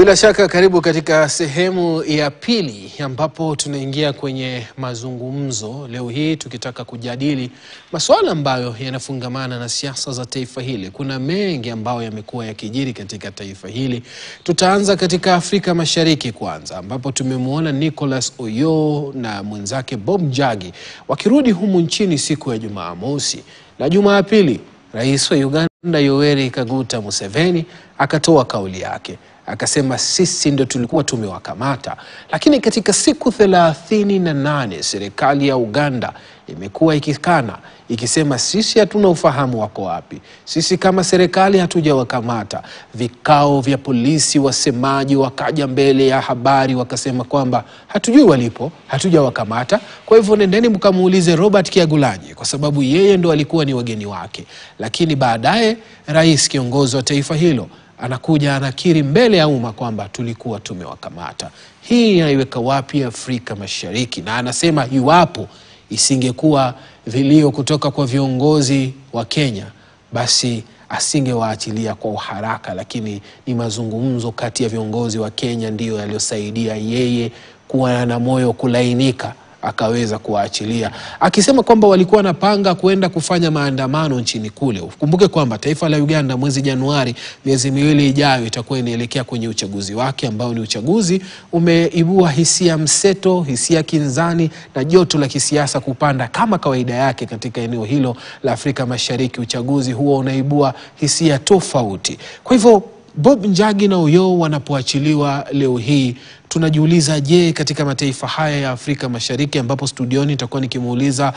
Bila shaka karibu katika sehemu ya pili ambapo tunaingia kwenye mazungumzo leo hii tukitaka kujadili masuala ambayo yanafungamana na siasa za taifa hili. Kuna mengi ambayo yamekuwa yakijiri katika taifa hili. Tutaanza katika Afrika Mashariki kwanza ambapo tumemwona Nicholas Oyoo na mwenzake Bob Njagi wakirudi humu nchini siku ya Jumamosi. Na Jumapili Rais wa Uganda Yoweri Kaguta Museveni akatoa kauli yake. Akasema sisi ndio tulikuwa tumewakamata, lakini katika siku 38 serikali ya Uganda imekuwa ikikana ikisema sisi hatuna ufahamu wako wapi. Sisi kama serikali hatujawakamata. Vikao vya polisi, wasemaji wakaja mbele ya habari wakasema kwamba hatujui walipo, hatujawakamata. Kwa hivyo nendeni mkamuulize Robert Kyagulanyi kwa sababu yeye ndo alikuwa ni wageni wake. Lakini baadaye rais kiongozi wa taifa hilo anakuja anakiri mbele ya umma kwamba tulikuwa tumewakamata. Hii inaiweka wapi Afrika Mashariki? Na anasema iwapo isingekuwa vilio kutoka kwa viongozi wa Kenya basi asingewaachilia kwa uharaka, lakini ni mazungumzo kati ya viongozi wa Kenya ndiyo yaliyosaidia yeye kuwa na moyo kulainika akaweza kuachilia, akisema kwamba walikuwa wanapanga kuenda kufanya maandamano nchini kule. Ukumbuke kwamba taifa la Uganda mwezi Januari, miezi miwili ijayo, itakuwa inaelekea kwenye uchaguzi wake ambao ni uchaguzi umeibua hisia mseto, hisia kinzani na joto la kisiasa kupanda kama kawaida yake katika eneo hilo la Afrika Mashariki. Uchaguzi huo unaibua hisia tofauti. Kwa hivyo Bob Njagi na Oyoo wanapoachiliwa leo hii, tunajiuliza je, katika mataifa haya ya Afrika Mashariki ambapo studioni nitakuwa nikimuuliza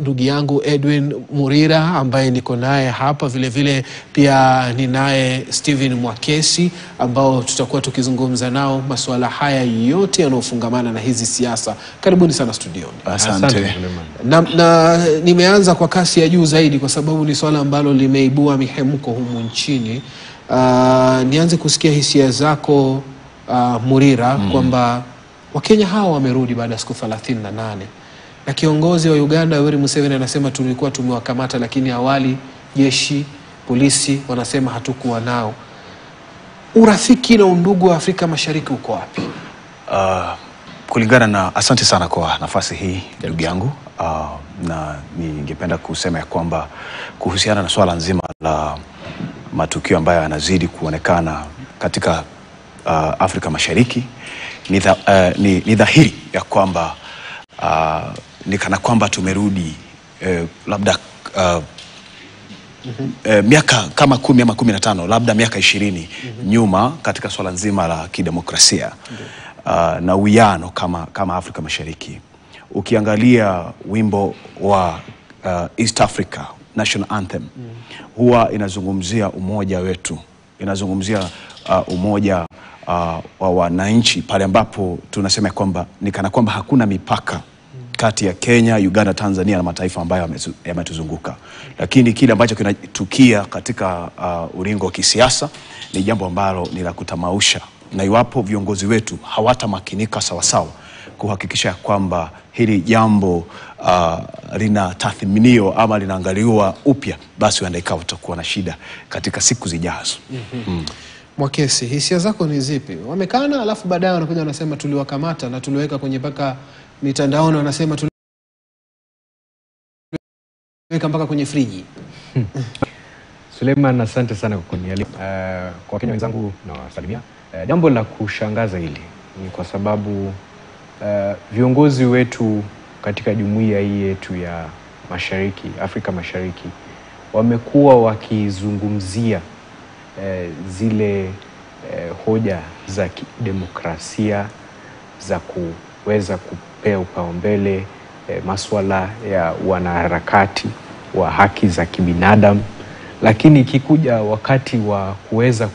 ndugu yangu Edwin Murira ambaye niko naye hapa, vile vile pia ninaye Steven Mwakesi ambao tutakuwa tukizungumza nao masuala haya yote yanayofungamana na hizi siasa. Karibuni sana studioni. Asante. Na nimeanza kwa kasi ya juu zaidi kwa sababu ni swala ambalo limeibua mihemko humu nchini. Nianze kusikia hisia zako Murira kwamba Wakenya hawa wamerudi baada ya siku 38 na kiongozi wa Uganda Yoweri Museveni anasema tulikuwa tumewakamata, lakini awali jeshi, polisi wanasema hatukuwa nao. Urafiki na undugu wa Afrika Mashariki uko wapi? Kulingana na, asante sana kwa nafasi hii ndugu yangu, na ningependa kusema ya kwamba kuhusiana na swala nzima la matukio ambayo yanazidi kuonekana katika Afrika Mashariki, ni dhahiri ya kwamba ni kana kwamba tumerudi labda miaka kama 10 ama 15, labda miaka 20 nyuma katika swala nzima la kidemokrasia na uwiano kama Afrika Mashariki. Ukiangalia wimbo wa East Africa National Anthem huwa inazungumzia umoja wetu, inazungumzia umoja wa wananchi, pale ambapo tunasema kwamba ni kana kwamba hakuna mipaka kati ya Kenya, Uganda, Tanzania na mataifa ambayo yametuzunguka. Lakini kile ambacho kinatukia katika ulingo wa kisiasa ni jambo ambalo ni la kutamausha, na iwapo viongozi wetu hawatamakinika sawasawa kuhakikisha kwamba hili jambo linatathminiwa ama linaangaliwa upya, basi huenda ikawa tutakuwa na shida katika siku zijazo. Mwakesi, hisia zako ni zipi? Wamekana alafu baadaye wanakuja wanasema tuliwakamata na tuliweka kwenye mpaka mitandaoni, wanasema tuliweka mpaka kwenye friji. Suleiman, asante sana kwa kunialika. Kwa Wakenya wenzangu na wasalimia. Jambo la kushangaza hili ni kwa sababu viongozi wetu katika jumuiya hii yetu ya Mashariki, Afrika Mashariki, wamekuwa wakizungumzia zile hoja za demokrasia za kuweza kupea upaumbele masuala ya wanaharakati wa haki za kibinadamu, lakini ikikuja wakati wa kuweza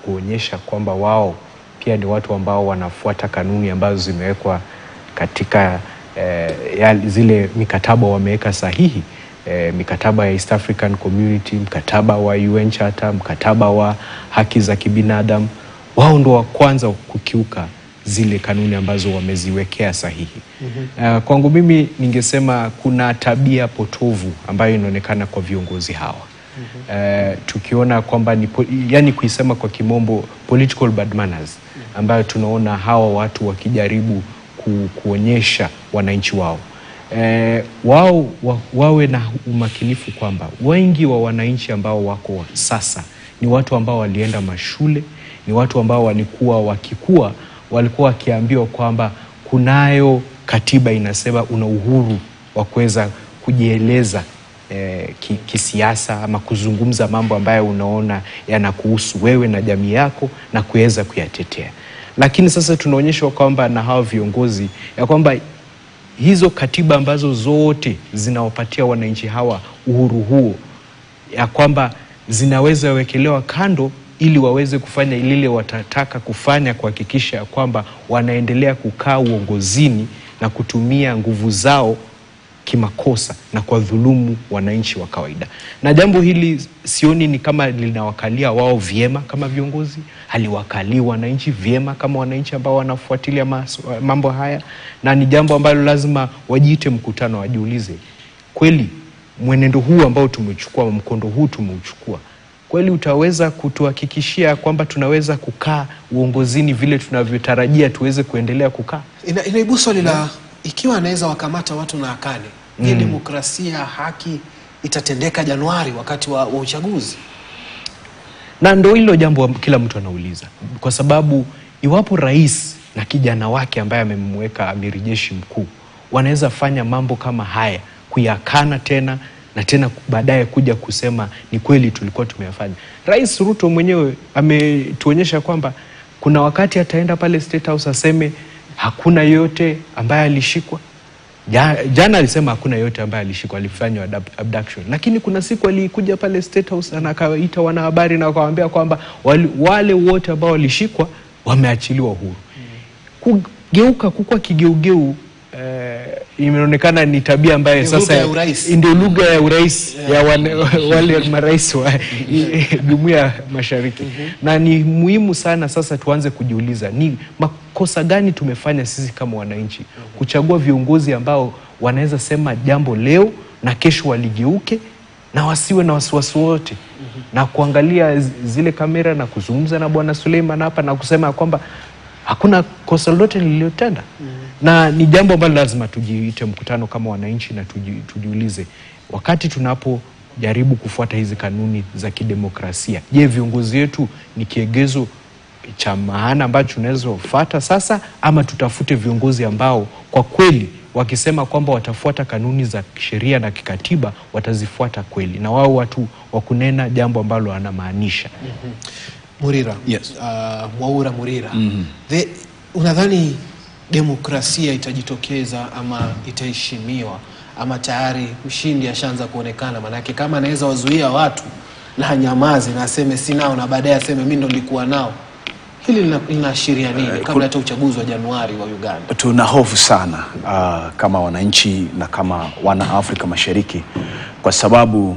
kuonyesha kwamba wao pia ni watu ambao wanafuata kanuni ambazo zimewekwa katika zile mikataba wameweka sahihi, mikataba ya East African Community, mkataba wa UN Charter, mkataba wa haki za kibinadamu, wao ndio wa kwanza kukiuka zile kanuni ambazo wameziwekea sahihi. Kwangu mimi ningesema kuna tabia potovu ambayo inaonekana kwa viongozi hawa. tukiona kwamba ni yani kuisema kwa kimombo political bad manners, ambayo tunaona hawa watu wakijaribu kuonyesha wananchi wao. Wawe na umakinifu kwamba wengi wa wananchi ambao wako sasa ni watu ambao walienda mashule, ni watu ambao walikuwa wakiambiwa kwamba kunayo katiba inasema una uhuru wa kuweza kujieleza kisiasa ama kuzungumza mambo ambayo unaona yanakuhusu wewe na jamii yako na kuweza kuyatetea. Lakini sasa tunaonyeshwa kwamba na hao viongozi ya kwamba hizo katiba ambazo zote zinawapatia wananchi hawa uhuru huo, ya kwamba zinaweza wekelewa kando ili waweze kufanya lile watataka kufanya, kuhakikisha kwamba wanaendelea kukaa uongozini na kutumia nguvu zao kimakosa na kwa dhulumu wananchi wa kawaida. Na jambo hili sioni ni kama linawakalia wao vyema kama viongozi, haliwakalii wananchi vyema kama wananchi ambao wanafuatilia mambo haya, na ni jambo ambalo lazima wajiite mkutano, wajiulize, kweli mwenendo huu ambao tumechukua, mkondo huu tumeuchukua, kweli utaweza kutuhakikishia kwamba tunaweza kukaa uongozini vile tunavyotarajia tuweze kuendelea kukaa? Inaibu swali la ikiwa anaweza wakamata watu na akane, je, demokrasia, haki itatendeka Januari wakati wa uchaguzi? Na ndio hilo jambo kila mtu anauliza, kwa sababu iwapo rais na kijana wake ambaye amemweka amiri jeshi mkuu wanaweza fanya mambo kama haya, kuyakana tena na tena baadaye kuja kusema ni kweli tulikuwa tumeyafanya. Rais Ruto mwenyewe ametuonyesha kwamba kuna wakati ataenda pale State House aseme hakuna yote ambaye alishikwa. Jana alisema hakuna yote ambaye alishikwa, alifanywa abduction. Lakini kuna siku alikuja pale State House na akawaita wanahabari na akawaambia kwamba wale wote ambao walishikwa wameachiliwa huru. Kugeuka kukua kigeugeu imeonekana ni tabia ambaye sasa ndio lugha ya urais ya wale marais wa Jumuiya Mashariki. Na ni muhimu sana sasa tuanze kujiuliza ni makosa gani tumefanya sisi kama wananchi kuchagua viongozi ambao wanaweza sema jambo leo na kesho waligeuke na wasiwe na wasiwasi wote, na kuangalia zile kamera na kuzungumza na Bwana Suleiman hapa na kusema kwamba hakuna kosa lolote lililotenda. Na ni jambo ambalo lazima tujiite mkutano kama wananchi na tujiulize, wakati tunapojaribu kufuata hizi kanuni za kidemokrasia, je, viongozi wetu ni kiegezo cha maana ambacho tunaweza kufuata sasa, ama tutafute viongozi ambao kwa kweli wakisema kwamba watafuata kanuni za sheria na kikatiba watazifuata kweli, na wao watu wa kunena jambo ambalo wanamaanisha. Murira, yes. Mwaura Murira, unadhani demokrasia itajitokeza ama itaheshimiwa, ama tayari mshindi ashaanza kuonekana? Manake kama anaweza wazuia watu na nyamazi na aseme sinao na baadaye aseme mimi ndo nilikuwa nao, hili linaashiria nini kabla hata uchaguzi wa Januari wa Uganda? Tuna hofu sana kama wananchi na kama wana Afrika Mashariki, kwa sababu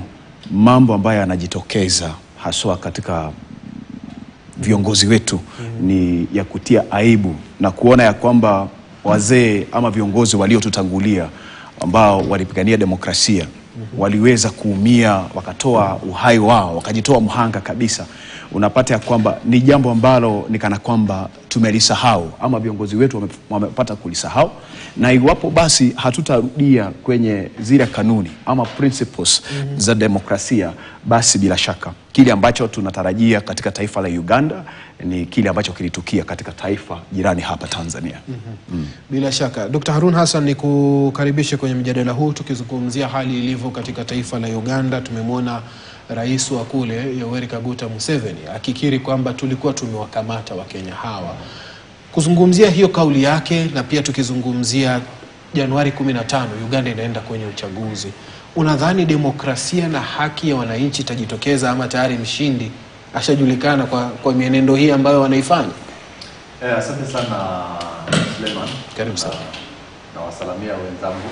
mambo ambayo yanajitokeza haswa katika viongozi wetu ni ya kutia aibu, na kuona ya kwamba wazee ama viongozi waliotutangulia ambao walipigania demokrasia waliweza kuumia, wakatoa uhai wao, wakajitoa mhanga kabisa. Unapata ya kwamba ni jambo ambalo ni kana kwamba tumelisahau ama viongozi wetu wamepata kulisahau, na iwapo basi hatutarudia kwenye zile kanuni ama principles za demokrasia, basi bila shaka kile ambacho tunatarajia katika taifa la Uganda ni kile ambacho kilitukia katika taifa jirani hapa Tanzania. Bila shaka. Dr. Harun Hassan, ni kukaribishe kwenye mjadala huu tukizungumzia hali ilivyo katika taifa la Uganda. Tumemwona rais wa kule Yoweri Kaguta Museveni akikiri kwamba tulikuwa tumewakamata Wakenya hawa. Kuzungumzia hiyo kauli yake, na pia tukizungumzia Januari 15 Uganda inaenda kwenye uchaguzi, unadhani demokrasia na haki ya wananchi itajitokeza ama tayari mshindi ashajulikana kwa mienendo hii ambayo wanaifanya? Asante sana Suleiman. Karibu sana. Na wasalamia wenzangu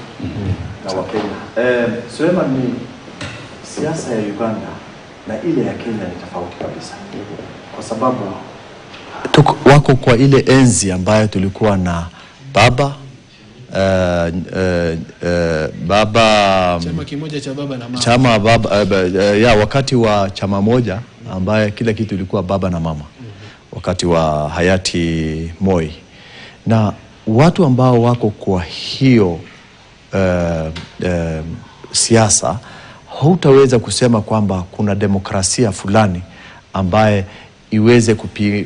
na Wakenya. Suleiman, ni siasa ya Uganda na ile ya Kenya ni tofauti kabisa. Kwa sababu wako kwa ile enzi ambayo tulikuwa na baba baba chama kimoja cha baba na mama. Chama baba wakati wa chama moja ambaye kila kitu ilikuwa baba na mama. Wakati wa hayati Moi. Na watu ambao wako kwa hiyo siasa, hutaweza kusema kwamba kuna demokrasia fulani ambaye iweze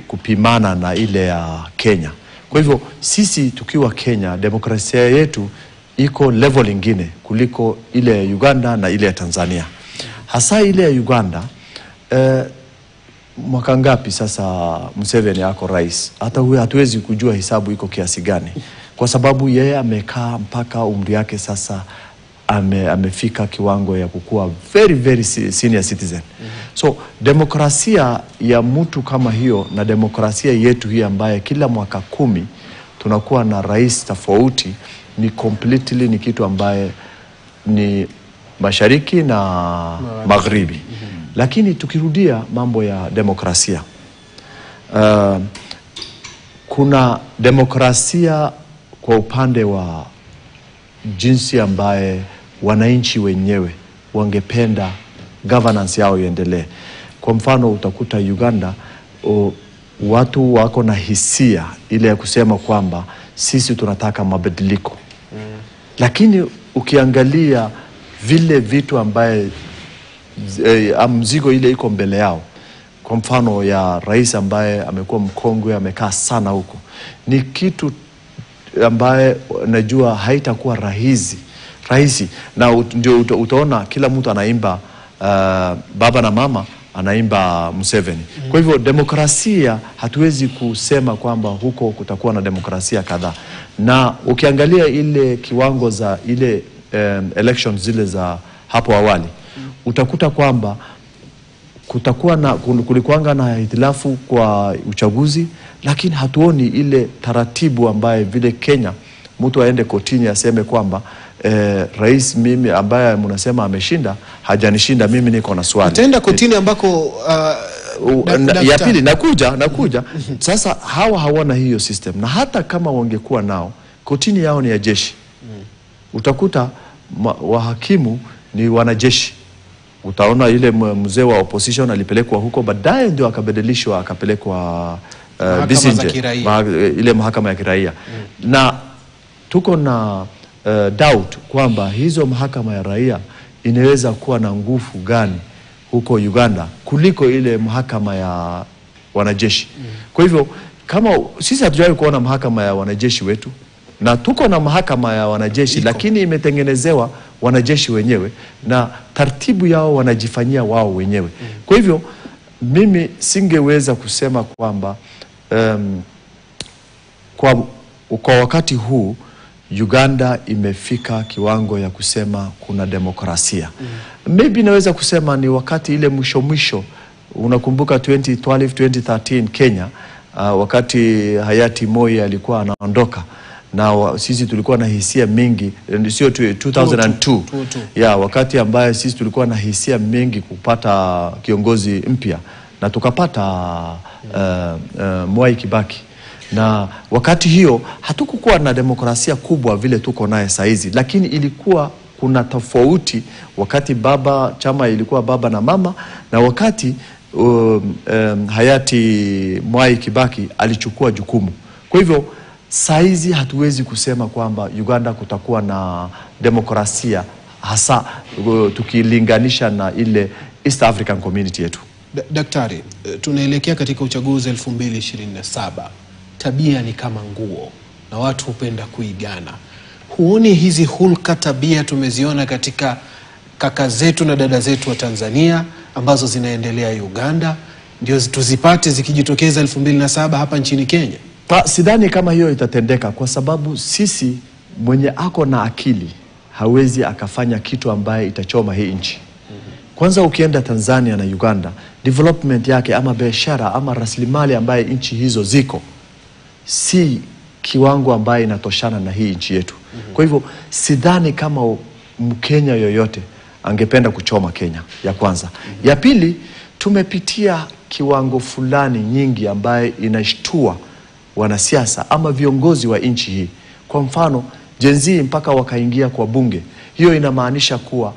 kupimana na ile ya Kenya. Kwa hivyo sisi tukiwa Kenya, demokrasia yetu iko level ingine kuliko ile ya Uganda na ile ya Tanzania. Hasa ile ya Uganda, mwaka ngapi sasa Museveni yako rais? Hata huyu hatuwezi kujua hisabu iko kiasi gani, kwa sababu yeye amekaa mpaka umri yake sasa amefika kiwango ya kukua very senior citizen. So demokrasia ya mtu kama hiyo na demokrasia yetu hii ambaye kila mwaka 10 tunakuwa na rais tofauti ni completely ni kitu ambaye ni mashariki na magharibi. Lakini tukirudia mambo ya demokrasia, kuna demokrasia kwa upande wa jinsi ambaye wananchi wenyewe wangependa governance yao iendelee. Kwa mfano utakuta Uganda watu wako na hisia ile ya kusema kwamba sisi tunataka mabadiliko. Lakini ukiangalia vile vitu ambaye mzigo ile iko mbele yao, kwa mfano ya rais ambaye amekuwa mkongwe, amekaa sana huko, ni kitu ambaye najua haitakuwa rahisi. Na ndio utaona kila mtu anaimba baba na mama anaimba Museveni. Kwa hivyo demokrasia hatuwezi kusema kwamba huko kutakuwa na demokrasia kadhaa. Na ukiangalia ile kiwango za ile elections zile za hapo awali, utakuta kwamba kulikuanga na hitilafu kwa uchaguzi, lakini hatuoni ile taratibu ambaye vile Kenya mtu aende kotini aseme kwamba rais mimi ambaye mnasema ameshinda hajanishinda, mimi niko na swali. Utaenda kotini ambako ya pili nakuja. Sasa hawana hiyo system, na hata kama wangekuwa nao, kotini yao ni ya jeshi. Utakuta wahakimu ni wanajeshi. Utaona ile mzee wa opposition alipelekwa huko, baadaye ndio akabadilishwa akapelekwa ile mahakama ya kiraia. Na tuko na doubt kwamba hizo mahakama ya raia inaweza kuwa na nguvu gani huko Uganda kuliko ile mahakama ya wanajeshi. Kwa hivyo kama sisi hatujawahi kuona mahakama ya wanajeshi wetu, na tuko na mahakama ya wanajeshi lakini imetengenezewa wanajeshi wenyewe na taratibu yao wanajifanyia wao wenyewe. Kwa hivyo mimi singeweza kusema kwamba kwa wakati huu Uganda imefika kiwango ya kusema kuna demokrasia. Maybe naweza kusema ni wakati ile mwisho. Unakumbuka 2012 2013 Kenya, wakati hayati Moi alikuwa anaondoka, na sisi tulikuwa na hisia mingi, sio 2002 ya wakati ambaye sisi tulikuwa na hisia mingi kupata kiongozi mpya, na tukapata Mwai Kibaki. Na wakati hiyo hatukukuwa na demokrasia kubwa vile tuko naye saizi, lakini ilikuwa kuna tofauti wakati chama ilikuwa baba na mama, na wakati hayati Mwai Kibaki alichukua jukumu. Kwa hivyo saizi hatuwezi kusema kwamba Uganda kutakuwa na demokrasia, hasa tukilinganisha na ile East African Community yetu. Daktari, tunaelekea katika uchaguzi 2027. Tabia ni kama nguo na watu hupenda kuigana. Huoni hizi hulka tabia tumeziona katika kaka zetu na dada zetu wa Tanzania ambazo zinaendelea Uganda, ndio tuzipate zikijitokeza 2027 hapa nchini Kenya? Sidhani kama hiyo itatendeka, kwa sababu sisi mwenye ako na akili hawezi akafanya kitu ambaye itachoma hii nchi. Kwanza ukienda Tanzania na Uganda, development yake ama biashara ama rasilimali ambaye nchi hizo ziko si kiwango ambaye inatoshana na hii nchi yetu. Kwa hivyo sidhani kama Mkenya yoyote angependa kuchoma Kenya, ya kwanza. Ya pili, tumepitia kiwango fulani nyingi ambaye inashtua wanasiasa ama viongozi wa nchi hii. Kwa mfano, Gen Z mpaka wakaingia kwa bunge. Hiyo inamaanisha kuwa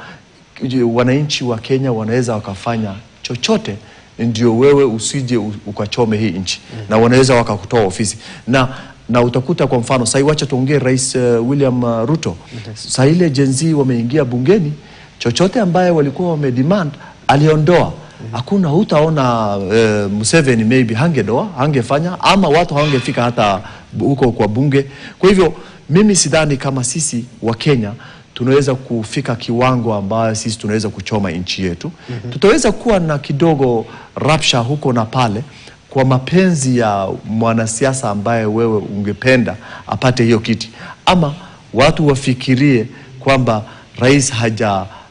wananchi wa Kenya wanaweza wakafanya chochote ndio wewe usije ukachome hii nchi. Na wanaweza wakakutoa ofisi. Na utakuta kwa mfano, sasa wacha tuongee Rais William Ruto. Sasa ile Gen Z wameingia bungeni, chochote ambaye walikuwa wamedemand aliondoa. Hakuna, hutaona Museveni maybe hangefanya ama watu hawangefika hata huko kwa bunge. Kwa hivyo mimi sidhani kama sisi wa Kenya tunaweza kufika kiwango ambayo sisi tunaweza kuchoma nchi yetu. Tutaweza kuwa na kidogo rapsha huko na pale kwa mapenzi ya mwanasiasa ambaye wewe ungependa apate hiyo kiti, ama watu wafikirie kwamba rais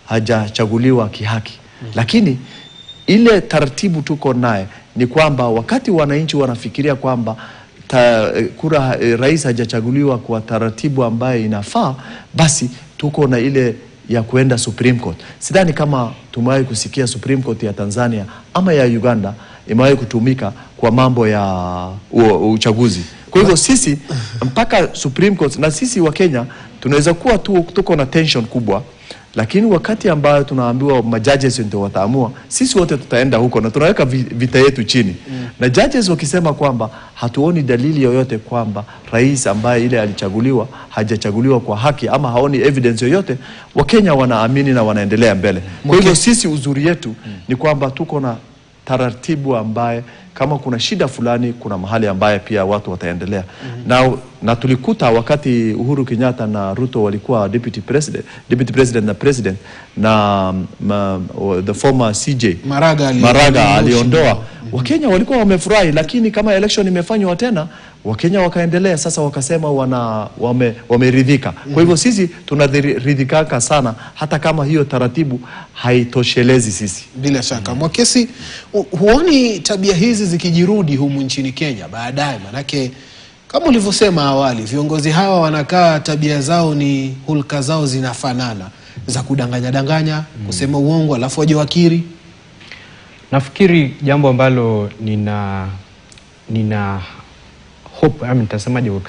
hajachaguliwa kihaki. Lakini ile taratibu tuko naye ni kwamba wakati wananchi wanafikiria kwamba rais hajachaguliwa kwa taratibu ambaye inafaa, basi tuko na ile ya kuenda Supreme Court. Sidhani kama tumewahi kusikia Supreme Court ya Tanzania ama ya Uganda imewahi kutumika kwa mambo ya uchaguzi. Kwa hivyo sisi mpaka Supreme Court, na sisi wa Kenya tunaweza kuwa tuko na tension kubwa, lakini wakati ambayo tunaambiwa majudges ndio wataamua, sisi wote tutaenda huko na tunaweka vita yetu chini. Na judges wakisema kwamba hatuoni dalili yoyote kwamba rais ambaye ile alichaguliwa hajachaguliwa kwa haki ama haoni evidence yoyote, Wakenya wanaamini na wanaendelea mbele. Kwa hivyo sisi uzuri yetu ni kwamba tuko na taratibu ambaye kama kuna shida fulani, kuna mahali ambaye pia watu wataendelea. Na tulikuta wakati Uhuru Kenyatta na Ruto walikuwa deputy president na president, na the former CJ Maraga aliondoa, Wakenya walikuwa wamefurahi. Lakini kama election imefanywa tena, Wakenya wakaendelea sasa, wakasema wameridhika. Kwa hivyo sisi tunaridhikaka sana hata kama hiyo taratibu haitoshelezi sisi. Bila shaka. Mwakesi, huoni tabia hizi zikijirudi humu nchini Kenya baadaye? Manake kama ulivyosema awali, viongozi hawa wanakaa, tabia zao ni hulka zao zinafanana, za kudanganya, kusema uongo alafu waje wakiri. Nafikiri jambo ambalo nina hope, nitasemaje kwa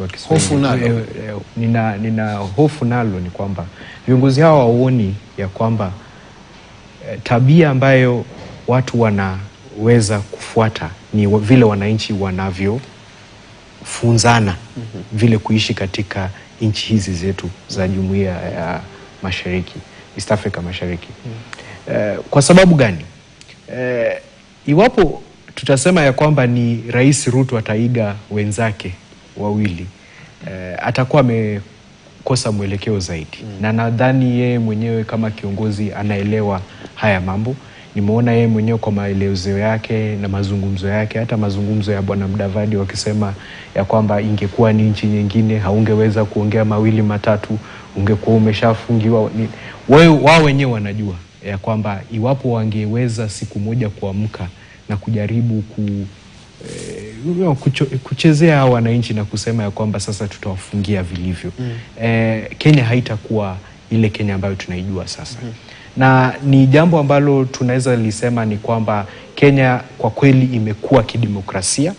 Kiswahili, hofu nalo, nina hofu nalo ni kwamba viongozi hawa waoni ya kwamba tabia ambayo watu wanaweza kufuata ni vile wananchi wanavyofunzana vile kuishi katika nchi hizi zetu za Jumuiya ya Mashariki, East Africa Mashariki. Kwa sababu gani? Iwapo tutasema ya kwamba ni Rais Ruto ataiga wenzake wawili, atakuwa amekosa mwelekeo zaidi. Na nadhani yeye mwenyewe kama kiongozi anaelewa haya mambo. Nimeona yeye mwenyewe kwa maelezo yake na mazungumzo yake, hata mazungumzo ya Bwana Mudavadi wakisema ya kwamba ingekuwa ni nchi nyingine haungeweza kuongea mawili matatu, ungekuwa umeshafungiwa. Wao wenyewe wanajua ya kwamba iwapo wangeweza siku moja kuamka na kujaribu kuchezea wananchi na kusema ya kwamba sasa tutawafungia vilivyo, Kenya haitakuwa ile Kenya ambayo tunaijua sasa. Na ni jambo ambalo tunaweza lisema ni kwamba Kenya kwa kweli imekuwa kidemokrasia,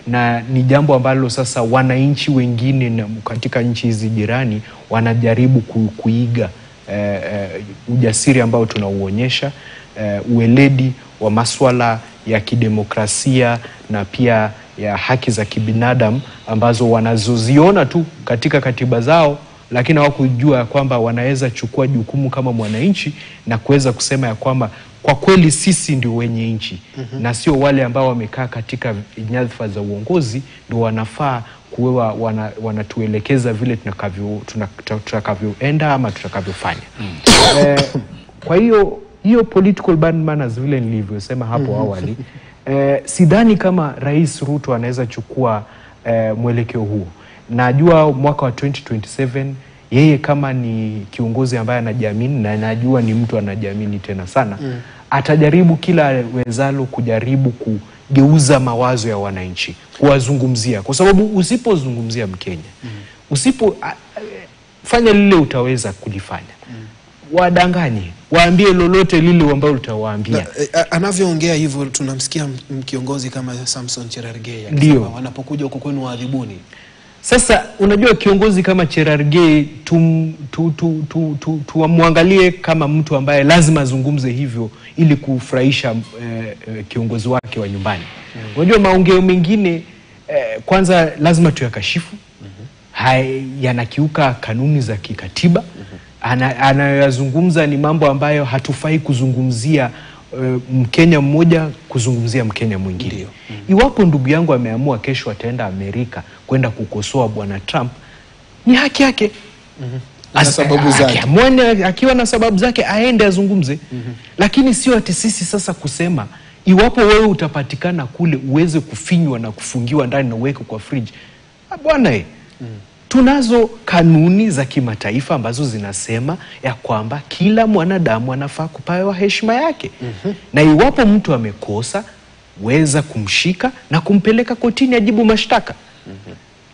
na ni jambo ambalo sasa wananchi wengine katika nchi hizi jirani wanajaribu kuiga ujasiri ambao tunauonyesha, ueledi wa masuala ya kidemokrasia na pia ya haki za kibinadamu ambazo wanazoziona tu katika katiba zao, lakini hawakujua kwamba wanaweza chukua jukumu kama mwananchi na kuweza kusema ya kwamba kwa kweli sisi ndio wenye nchi, na sio wale ambao wamekaa katika nyadhifa za uongozi ndio wanafaa kuwa wanatuelekeza vile tutakavyoenda ama tutakavyofanya. Kwa hiyo political bad manners vile nilivyosema hapo awali, sidhani kama Rais Ruto anaweza chukua mwelekeo huo. Najua mwaka wa 2027 yeye kama ni kiongozi ambaye anajiamini, na najua ni mtu anajiamini tena sana, atajaribu kila wezalo kujaribu kugeuza mawazo ya wananchi, kuwazungumzia, kwa sababu usipozungumzia Mkenya, usipofanya lile utaweza kulifanya, wadanganye, waambie lolote lile ambalo utawaambia. Anavyoongea hivyo tunamsikia kiongozi kama Samson Cherargei, ndio wanapokuja huko kwenu waadhibuni. Sasa unajua kiongozi kama Cherargei tuamwangalie kama mtu ambaye lazima azungumze hivyo ili kufurahisha kiongozi wake wa nyumbani. Unajua maongeo mengine kwanza lazima tuyakashifu. Yanakiuka kanuni za kikatiba. Anayozungumza ni mambo ambayo hatufai kuzungumzia Mkenya mmoja kuzungumzia Mkenya mwingine. Iwapo ndugu yangu ameamua kesho ataenda Amerika kwenda kukosoa bwana Trump, ni haki yake. Na sababu zake. Akiwa na sababu zake aende azungumze. Lakini sio ati sisi sasa kusema iwapo wewe utapatikana kule uweze kufinywa na kufungiwa ndani na uweke kwa fridge. Bwana tunazo kanuni za kimataifa ambazo zinasema ya kwamba kila mwanadamu anafaa kupewa heshima yake. Na iwapo mtu amekosa, weza kumshika na kumpeleka kotini ajibu mashtaka.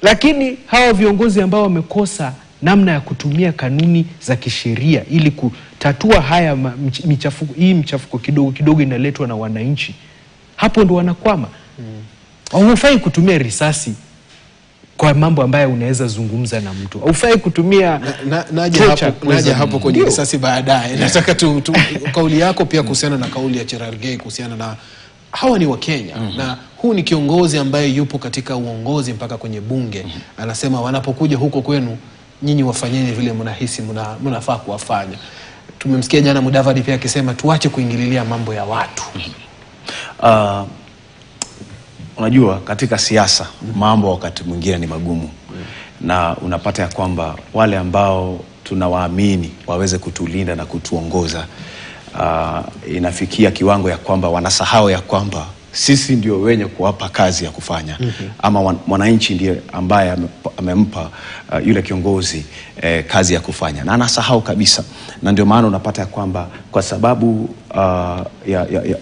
Lakini hawa viongozi ambao wamekosa namna ya kutumia kanuni za kisheria ili kutatua haya michafuko kidogo kidogo inaletwa na wananchi, hapo ndo wanakwama. Hufai kutumia risasi kwa mambo ambayo unaweza zungumza na mtu. Hufai kutumia naja hapo kwenye risasi baadaye. Nataka kauli yako pia kuhusiana na kauli ya Cherargei kuhusiana na hawa ni wa Kenya na huu ni kiongozi ambaye yupo katika uongozi mpaka kwenye bunge. Anasema wanapokuja huko kwenu nyinyi wafanyeni vile mnahisi mnafaa kuwafanya. Tumemsikia jana Mudavadi pia akisema tuache kuingililia mambo ya watu. Unajua katika siasa mambo wakati mwingine ni magumu. Na unapata ya kwamba wale ambao tunawaamini waweze kutulinda na kutuongoza, inafikia kiwango ya kwamba wanasahau ya kwamba sisi ndio wenye kuwapa kazi ya kufanya. Ama mwananchi ndiye ambaye amempa yule kiongozi kazi ya kufanya. Na anasahau kabisa. Na ndio maana unapata ya kwamba kwa sababu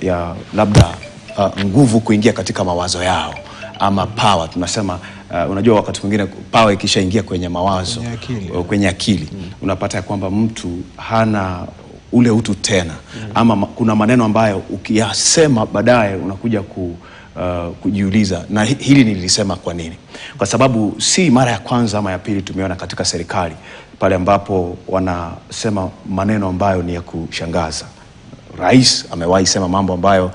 ya labda nguvu kuingia katika mawazo yao ama power, tunasema unajua wakati mwingine power ikishaingia kwenye mawazo, kwenye akili, unapata ya kwamba mtu hana ule utu tena. Ama kuna maneno ambayo ukiyasema baadaye unakuja kujiuliza, na hili nilisema kwa nini? Kwa sababu si mara ya kwanza ama ya pili tumeona katika serikali pale ambapo wanasema maneno ambayo ni ya kushangaza. Rais amewahi sema mambo ambayo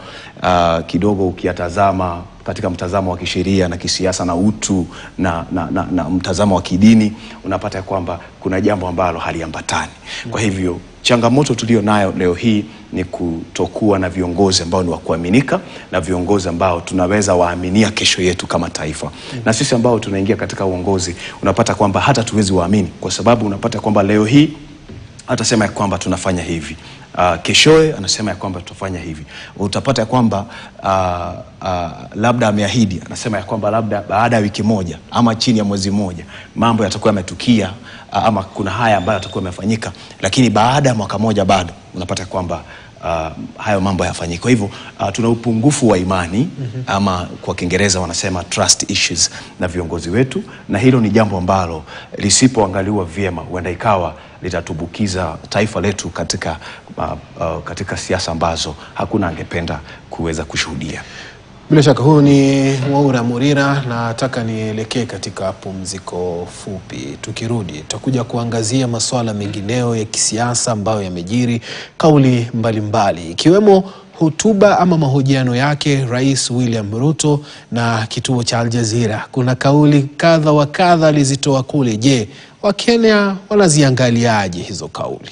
kidogo ukiyatazama katika mtazamo wa kisheria na kisiasa na utu na mtazamo wa kidini, unapata kwamba kuna jambo ambalo haliambatani. Kwa hivyo changamoto tulio nayo leo hii ni kutokuwa na viongozi ambao ni wa kuaminika na viongozi ambao tunaweza waaminia kesho yetu kama taifa. Na sisi ambao tunaingia katika uongozi unapata kwamba hata tuwezi waamini, kwa sababu unapata kwamba leo hii atasema ya kwamba tunafanya hivi, keshoe anasema ya kwamba tutafanya hivi. Utapata ya kwamba labda ameahidi, anasema ya kwamba labda baada ya wiki moja ama chini ya mwezi mmoja mambo yatakuwa yametukia, ama kuna haya ambayo yatakuwa yamefanyika, lakini baada ya mwaka moja bado unapata kwamba hayo mambo hayafanyiki. Kwa hivyo tuna upungufu wa imani, ama kwa Kiingereza wanasema trust issues na viongozi wetu, na hilo ni jambo ambalo lisipoangaliwa vyema huenda ikawa litatubukiza taifa letu katika siasa ambazo hakuna angependa kuweza kushuhudia. Bila shaka huu ni Mwaura Murira, na nataka nielekee katika pumziko fupi. Tukirudi tutakuja kuangazia masuala mengineo ya kisiasa ambayo yamejiri, kauli mbalimbali ikiwemo hotuba ama mahojiano yake Rais William Ruto na kituo cha Al Jazeera. Kuna kauli kadha wa kadha alizitoa kule. Je, Wakenya wanaziangaliaje hizo kauli?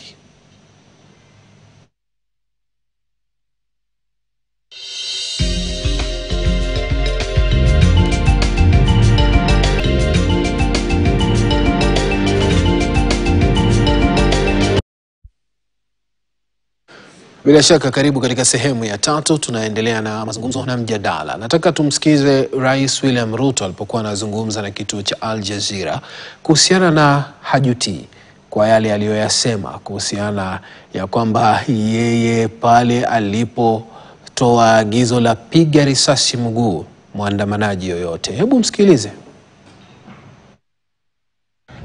Bila shaka karibu katika sehemu ya tatu. Tunaendelea na mazungumzo na mjadala. Nataka tumsikize Rais William Ruto alipokuwa anazungumza na kituo cha Al Jazeera kuhusiana na hajuti kwa yale aliyoyasema kuhusiana ya kwamba yeye pale alipotoa agizo la piga risasi mguu mwandamanaji yoyote. Hebu msikilize.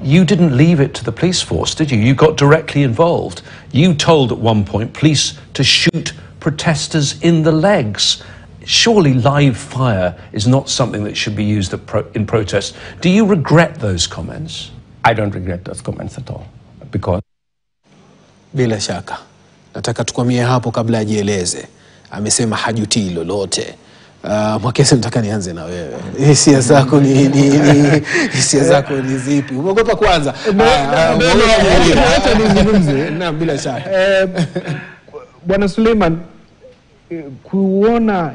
You didn't leave it to the police force, did you? You got directly involved. You told at one point police to shoot protesters in the legs. Surely live fire is not something that should be used in protest. Do you regret those comments? I don't regret those comments at all, because... Bila shaka. Nataka tukwamie hapo kabla ajieleze. Amesema hajutii lolote. Mwakese, nataka nianze na wewe. Hisia zako hisia zako ni zipi? Umeogopa kwanza? Acha nizungumze. Naam, bila shaka. Bwana Suleiman, kuona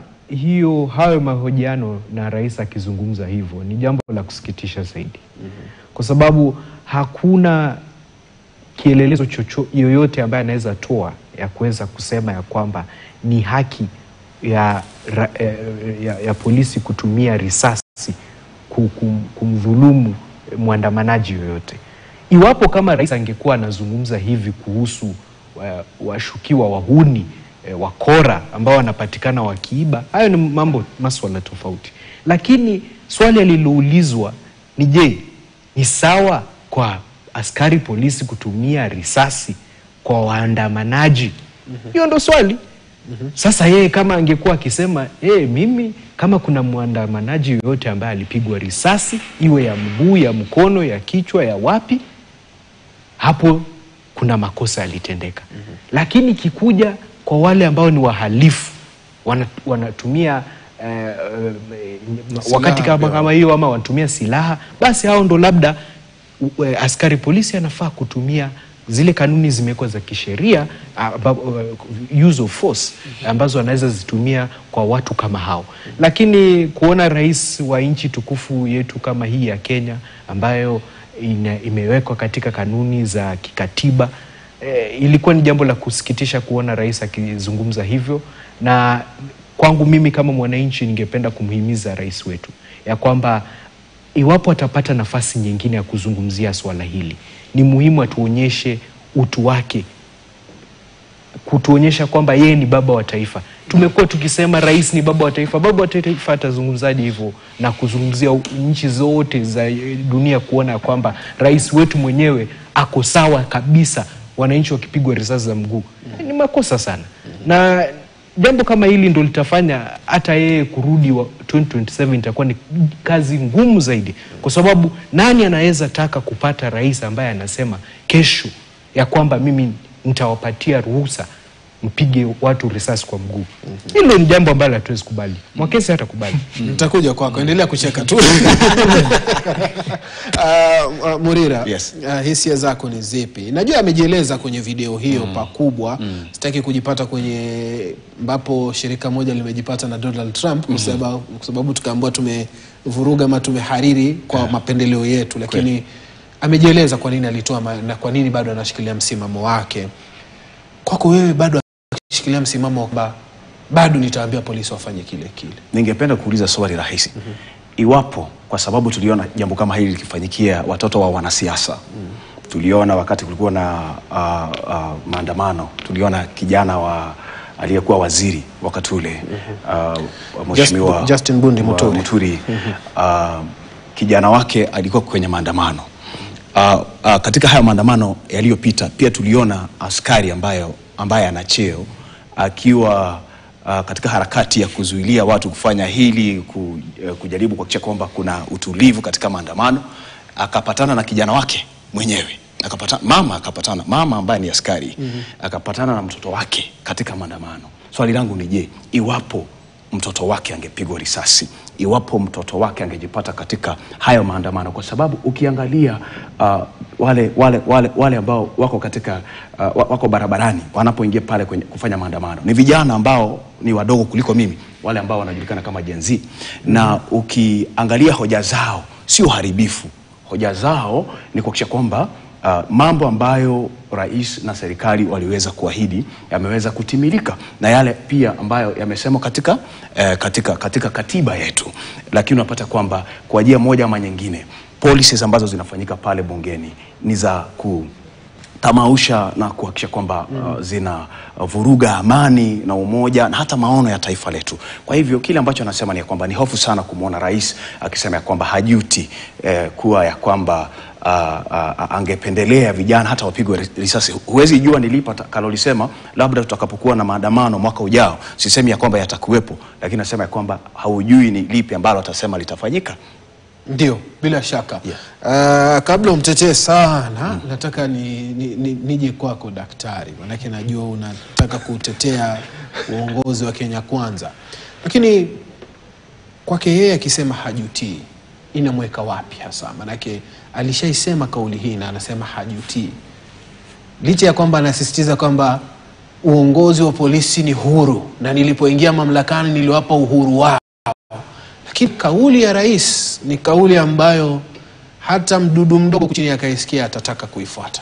hayo mahojiano na rais akizungumza hivyo ni jambo la kusikitisha zaidi. Kwa sababu hakuna kielelezo yoyote ambaye anaweza toa ya kuweza kusema ya kwamba ni haki ya polisi kutumia risasi kumdhulumu mwandamanaji yoyote. Iwapo kama rais angekuwa anazungumza hivi kuhusu washukiwa wahuni, wakora ambao wanapatikana wakiiba, hayo ni masuala tofauti. Lakini swali aliloulizwa ni je, ni sawa kwa askari polisi kutumia risasi kwa waandamanaji? Hiyo ndo swali. Sasa yeye kama angekuwa akisema mimi kama kuna mwandamanaji yoyote ambaye alipigwa risasi, iwe ya mguu, ya mkono, ya kichwa, ya wapi, hapo kuna makosa yalitendeka. Lakini kikuja kwa wale ambao ni wahalifu, wanatumia wakati kama hiyo ama wanatumia silaha, basi hao ndo labda askari polisi anafaa kutumia zile kanuni zimekuwa za kisheria, use of force ambazo anaweza zitumia kwa watu kama hao. Lakini kuona rais wa nchi tukufu yetu kama hii ya Kenya ambayo imewekwa katika kanuni za kikatiba, ilikuwa ni jambo la kusikitisha kuona rais akizungumza hivyo. Na kwangu mimi kama mwananchi ningependa kumhimiza rais wetu ya kwamba iwapo atapata nafasi nyingine ya kuzungumzia swala hili, ni muhimu atuonyeshe utu wake, kutuonyesha kwamba yeye ni baba wa taifa. Tumekuwa tukisema rais ni baba wa taifa. Baba wa taifa atazungumzaje hivyo na kuzungumzia nchi zote za dunia, kuona kwamba rais wetu mwenyewe ako sawa kabisa, wananchi wakipigwa risasi za mguu? Ni makosa sana. Na jambo kama hili ndo litafanya hata yeye kurudi 2027 itakuwa ni kazi ngumu zaidi. Kwa sababu nani anaweza taka kupata rais ambaye anasema kesho ya kwamba mimi nitawapatia ruhusa mpige watu risasi kwa mguu? Hilo ni jambo ambalo hatuwezi kubali. Mwakese hata kubali. Nitakuja kwako, endelea kucheka tu. Murira, Yes. Hisia zako ni zipi? Najua amejieleza kwenye video hiyo pakubwa. Sitaki kujipata kwenye ambapo shirika moja limejipata na Donald Trump kwa sababu tukaambiwa tumevuruga ama tumehariri kwa mapendeleo yetu, lakini amejieleza kwa nini alitoa na kwa nini bado anashikilia msimamo wake. Kwako wewe bado anashikilia msimamo kwamba bado nitaambia polisi wafanye kile? Ningependa kuuliza swali rahisi. Iwapo kwa sababu tuliona jambo kama hili likifanyikia watoto wa wanasiasa. Tuliona wakati kulikuwa na maandamano, tuliona kijana aliyekuwa waziri wakati ule, Mheshimiwa Justin Bundi Muturi. Kijana wake alikuwa kwenye maandamano. Katika haya maandamano yaliyopita pia tuliona askari ambaye ana cheo akiwa katika harakati ya kuzuilia watu kufanya hili, kujaribu kuhakikisha kwamba kuna utulivu katika maandamano, akapatana na kijana wake mwenyewe. Mama ambaye ni askari akapatana na mtoto wake katika maandamano. Swali langu ni je, iwapo mtoto wake angepigwa risasi, iwapo mtoto wake angejipata katika hayo maandamano? Kwa sababu ukiangalia wale ambao wako katika wako barabarani wanapoingia pale kufanya maandamano ni vijana ambao ni wadogo kuliko mimi, wale ambao wanajulikana kama Gen Z. Na ukiangalia hoja zao sio haribifu. Hoja zao ni kuhakikisha kwamba mambo ambayo rais na serikali waliweza kuahidi yameweza kutimilika, na yale pia ambayo yamesemwa katika katiba yetu. Lakini unapata kwamba kwa njia moja ama nyingine policies ambazo zinafanyika pale bungeni ni za kutamausha na kuhakikisha kwamba zina vuruga amani na umoja na hata maono ya taifa letu. Kwa hivyo kile ambacho anasema ni kwamba ni hofu sana kumuona rais akisema ya kwamba hajuti kuwa ya kwamba angependelea vijana hata wapigwe risasi. Huwezi jua nilipa kalolisema, labda tutakapokuwa na maandamano mwaka ujao, sisemi ya kwamba yatakuwepo, lakini nasema ya kwamba haujui ni lipi ambalo atasema litafanyika. Ndio, bila shaka. Kabla umtetee sana, nataka nije kwako daktari, manake najua unataka kutetea uongozi wa Kenya Kwanza. Lakini kwake yeye akisema hajutii, inamweka wapi hasa? Manake alishaisema kauli hii na anasema hajutii. Licha ya kwamba anasisitiza kwamba uongozi wa polisi ni huru na nilipoingia mamlakani niliwapa uhuru wao. Lakini kauli ya rais ni kauli ambayo hata mdudu mdogo chini akaisikia atataka kuifuata.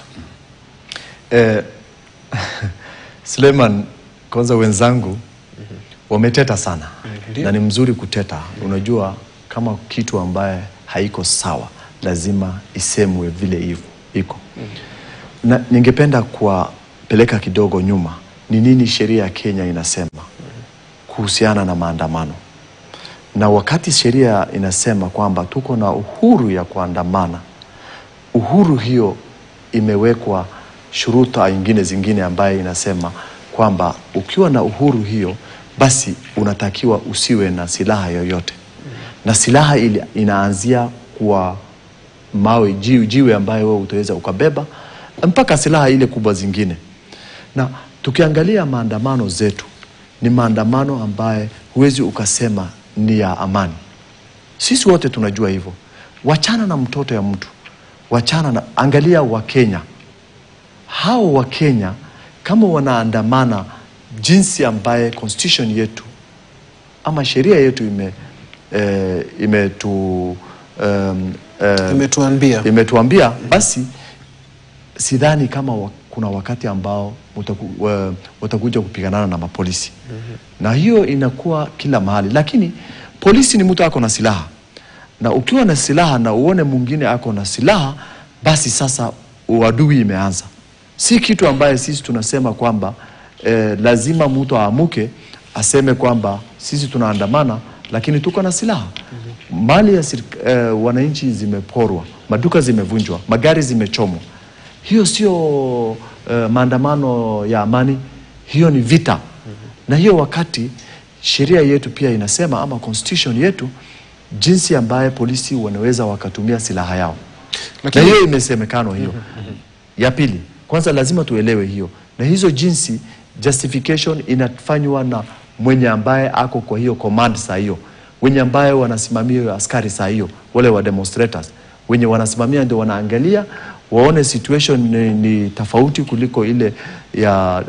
Suleiman, kwanza wenzangu wameteta sana. Na ni mzuri kuteta. Unajua kama kitu ambaye haiko sawa lazima isemwe vile hivyo iko. Na ningependa kuwapeleka kidogo nyuma. Ni nini sheria ya Kenya inasema kuhusiana na maandamano? Na wakati sheria inasema kwamba tuko na uhuru ya kuandamana, uhuru hiyo imewekwa shuruta zingine ambaye inasema kwamba ukiwa na uhuru hiyo basi unatakiwa usiwe na silaha yoyote. Na silaha ili inaanzia kwa mawe, jiwe ambayo wewe utaweza ukabeba, mpaka silaha ile kubwa zingine. Na tukiangalia maandamano zetu ni maandamano ambaye huwezi ukasema ni ya amani. Sisi wote tunajua hivyo. Wachana na mtoto ya mtu, wachana na, angalia wa Kenya. Hao wa Kenya kama wanaandamana jinsi ambaye constitution yetu ama sheria yetu imetuambia, basi sidhani kama kuna wakati ambao watakuja kupigana na mapolisi. Na hiyo inakuwa kila mahali. Lakini polisi ni mtu ako na silaha. Na ukiwa na silaha na uone mwingine ako na silaha, basi sasa uadui imeanza. Si kitu ambaye sisi tunasema kwamba lazima mtu aamuke aseme kwamba sisi tunaandamana lakini tuko na silaha. Mali ya wananchi zimeporwa, maduka zimevunjwa, magari zimechomwa. Hiyo sio maandamano ya amani, hiyo ni vita. Na hiyo wakati sheria yetu pia inasema ama constitution yetu jinsi ambaye polisi wanaweza wakatumia silaha yao. Lakini hiyo imesemekano hiyo. Ya pili, kwanza lazima tuelewe hiyo. Na hizo jinsi justification inafanywa na mwenye ambaye ako kwa hiyo command saa hiyo. Wenye ambaye wanasimamia askari saa hiyo, wale wa demonstrators. Wenye wanasimamia ndio wanaangalia waone situation ni tofauti kuliko ile ya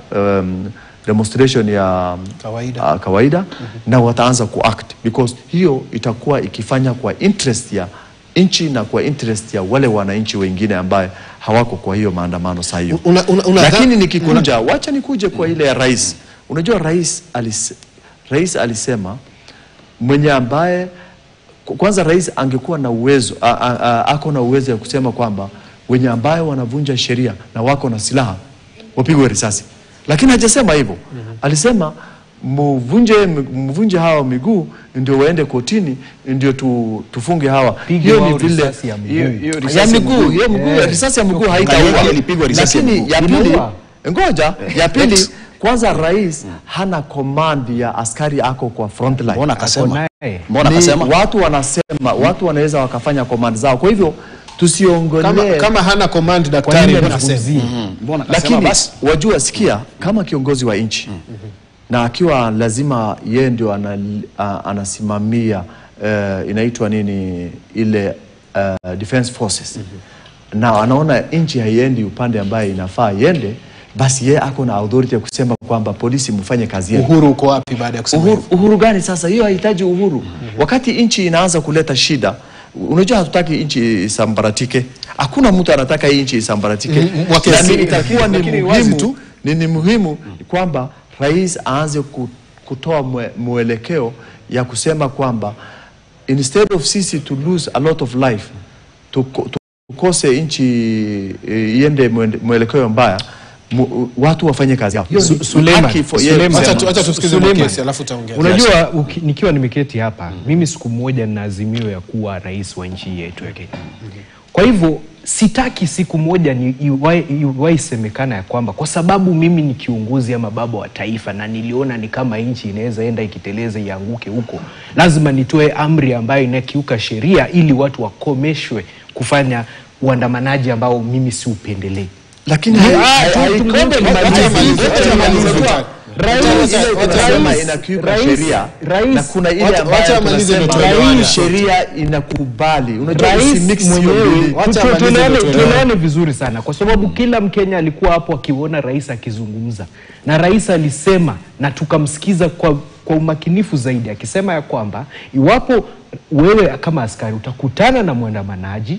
demonstration ya kawaida na wataanza kuact, because hiyo itakuwa ikifanya kwa interest ya nchi na kwa interest ya wale wananchi wengine ambaye hawako kwa hiyo maandamano saa hiyo. Lakini nikikuja, wacha nikuje kwa ile ya rais. Unajua rais alisema mwenye ambaye kwanza rais angekuwa na uwezo ako na uwezo ya kusema kwamba wenye ambaye wanavunja sheria na wako na silaha wapigwe risasi. Lakini hajasema hivyo. Alisema mvunje hawa miguu ndio waende kotini ndio tufunge hawa. Hiyo ni vile ya miguu, hiyo miguu, risasi ya miguu haitaua. Lakini ya pili, ngoja, ya pili kwanza rais hana command ya askari ako kwa front line. Mbona akasema? Watu wanaweza wakafanya command zao. Kwa hivyo tusiongolee kama hana command daktari mbona. Lakini wajua, sikia, kama kiongozi wa nchi na akiwa lazima yeye ndio anasimamia inaitwa nini ile defense forces na anaona nchi haiendi upande ambaye inafaa iende, basi yeye ako na authority ya kusema kwamba polisi mfanye kazi yenu. Uhuru uko wapi baada ya kusema uhuru gani sasa? Hiyo haihitaji uhuru. Wakati nchi inaanza kuleta shida, unajua hatutaki nchi isambaratike. Hakuna mtu anataka nchi isambaratike. Na itakuwa ni muhimu kwamba rais aanze kutoa mwelekeo ya kusema kwamba instead of sisi to lose a lot of life, tukose nchi iende mwelekeo mbaya, watu wafanye kazi yao. Suleiman, acha tusikize kesi alafu taongea. Unajua nikiwa nimeketi hapa, mimi siku moja nina azimio ya kuwa rais wa nchi yetu ya Kenya. Kwa hivyo sitaki siku moja ni iwahi semekana ya kwamba kwa sababu mimi ni kiongozi ama baba wa taifa na niliona ni kama nchi inaweza enda ikiteleza ianguke huko, lazima nitoe amri ambayo inakiuka sheria ili watu wakomeshwe kufanya uandamanaji ambao mimi si upendelei. Lakini sheria inakubali. Tunaone vizuri sana kwa sababu kila Mkenya alikuwa hapo akiona rais akizungumza, na rais alisema na tukamsikiza kwa umakinifu zaidi akisema ya kwamba iwapo wewe kama askari utakutana na mwandamanaji,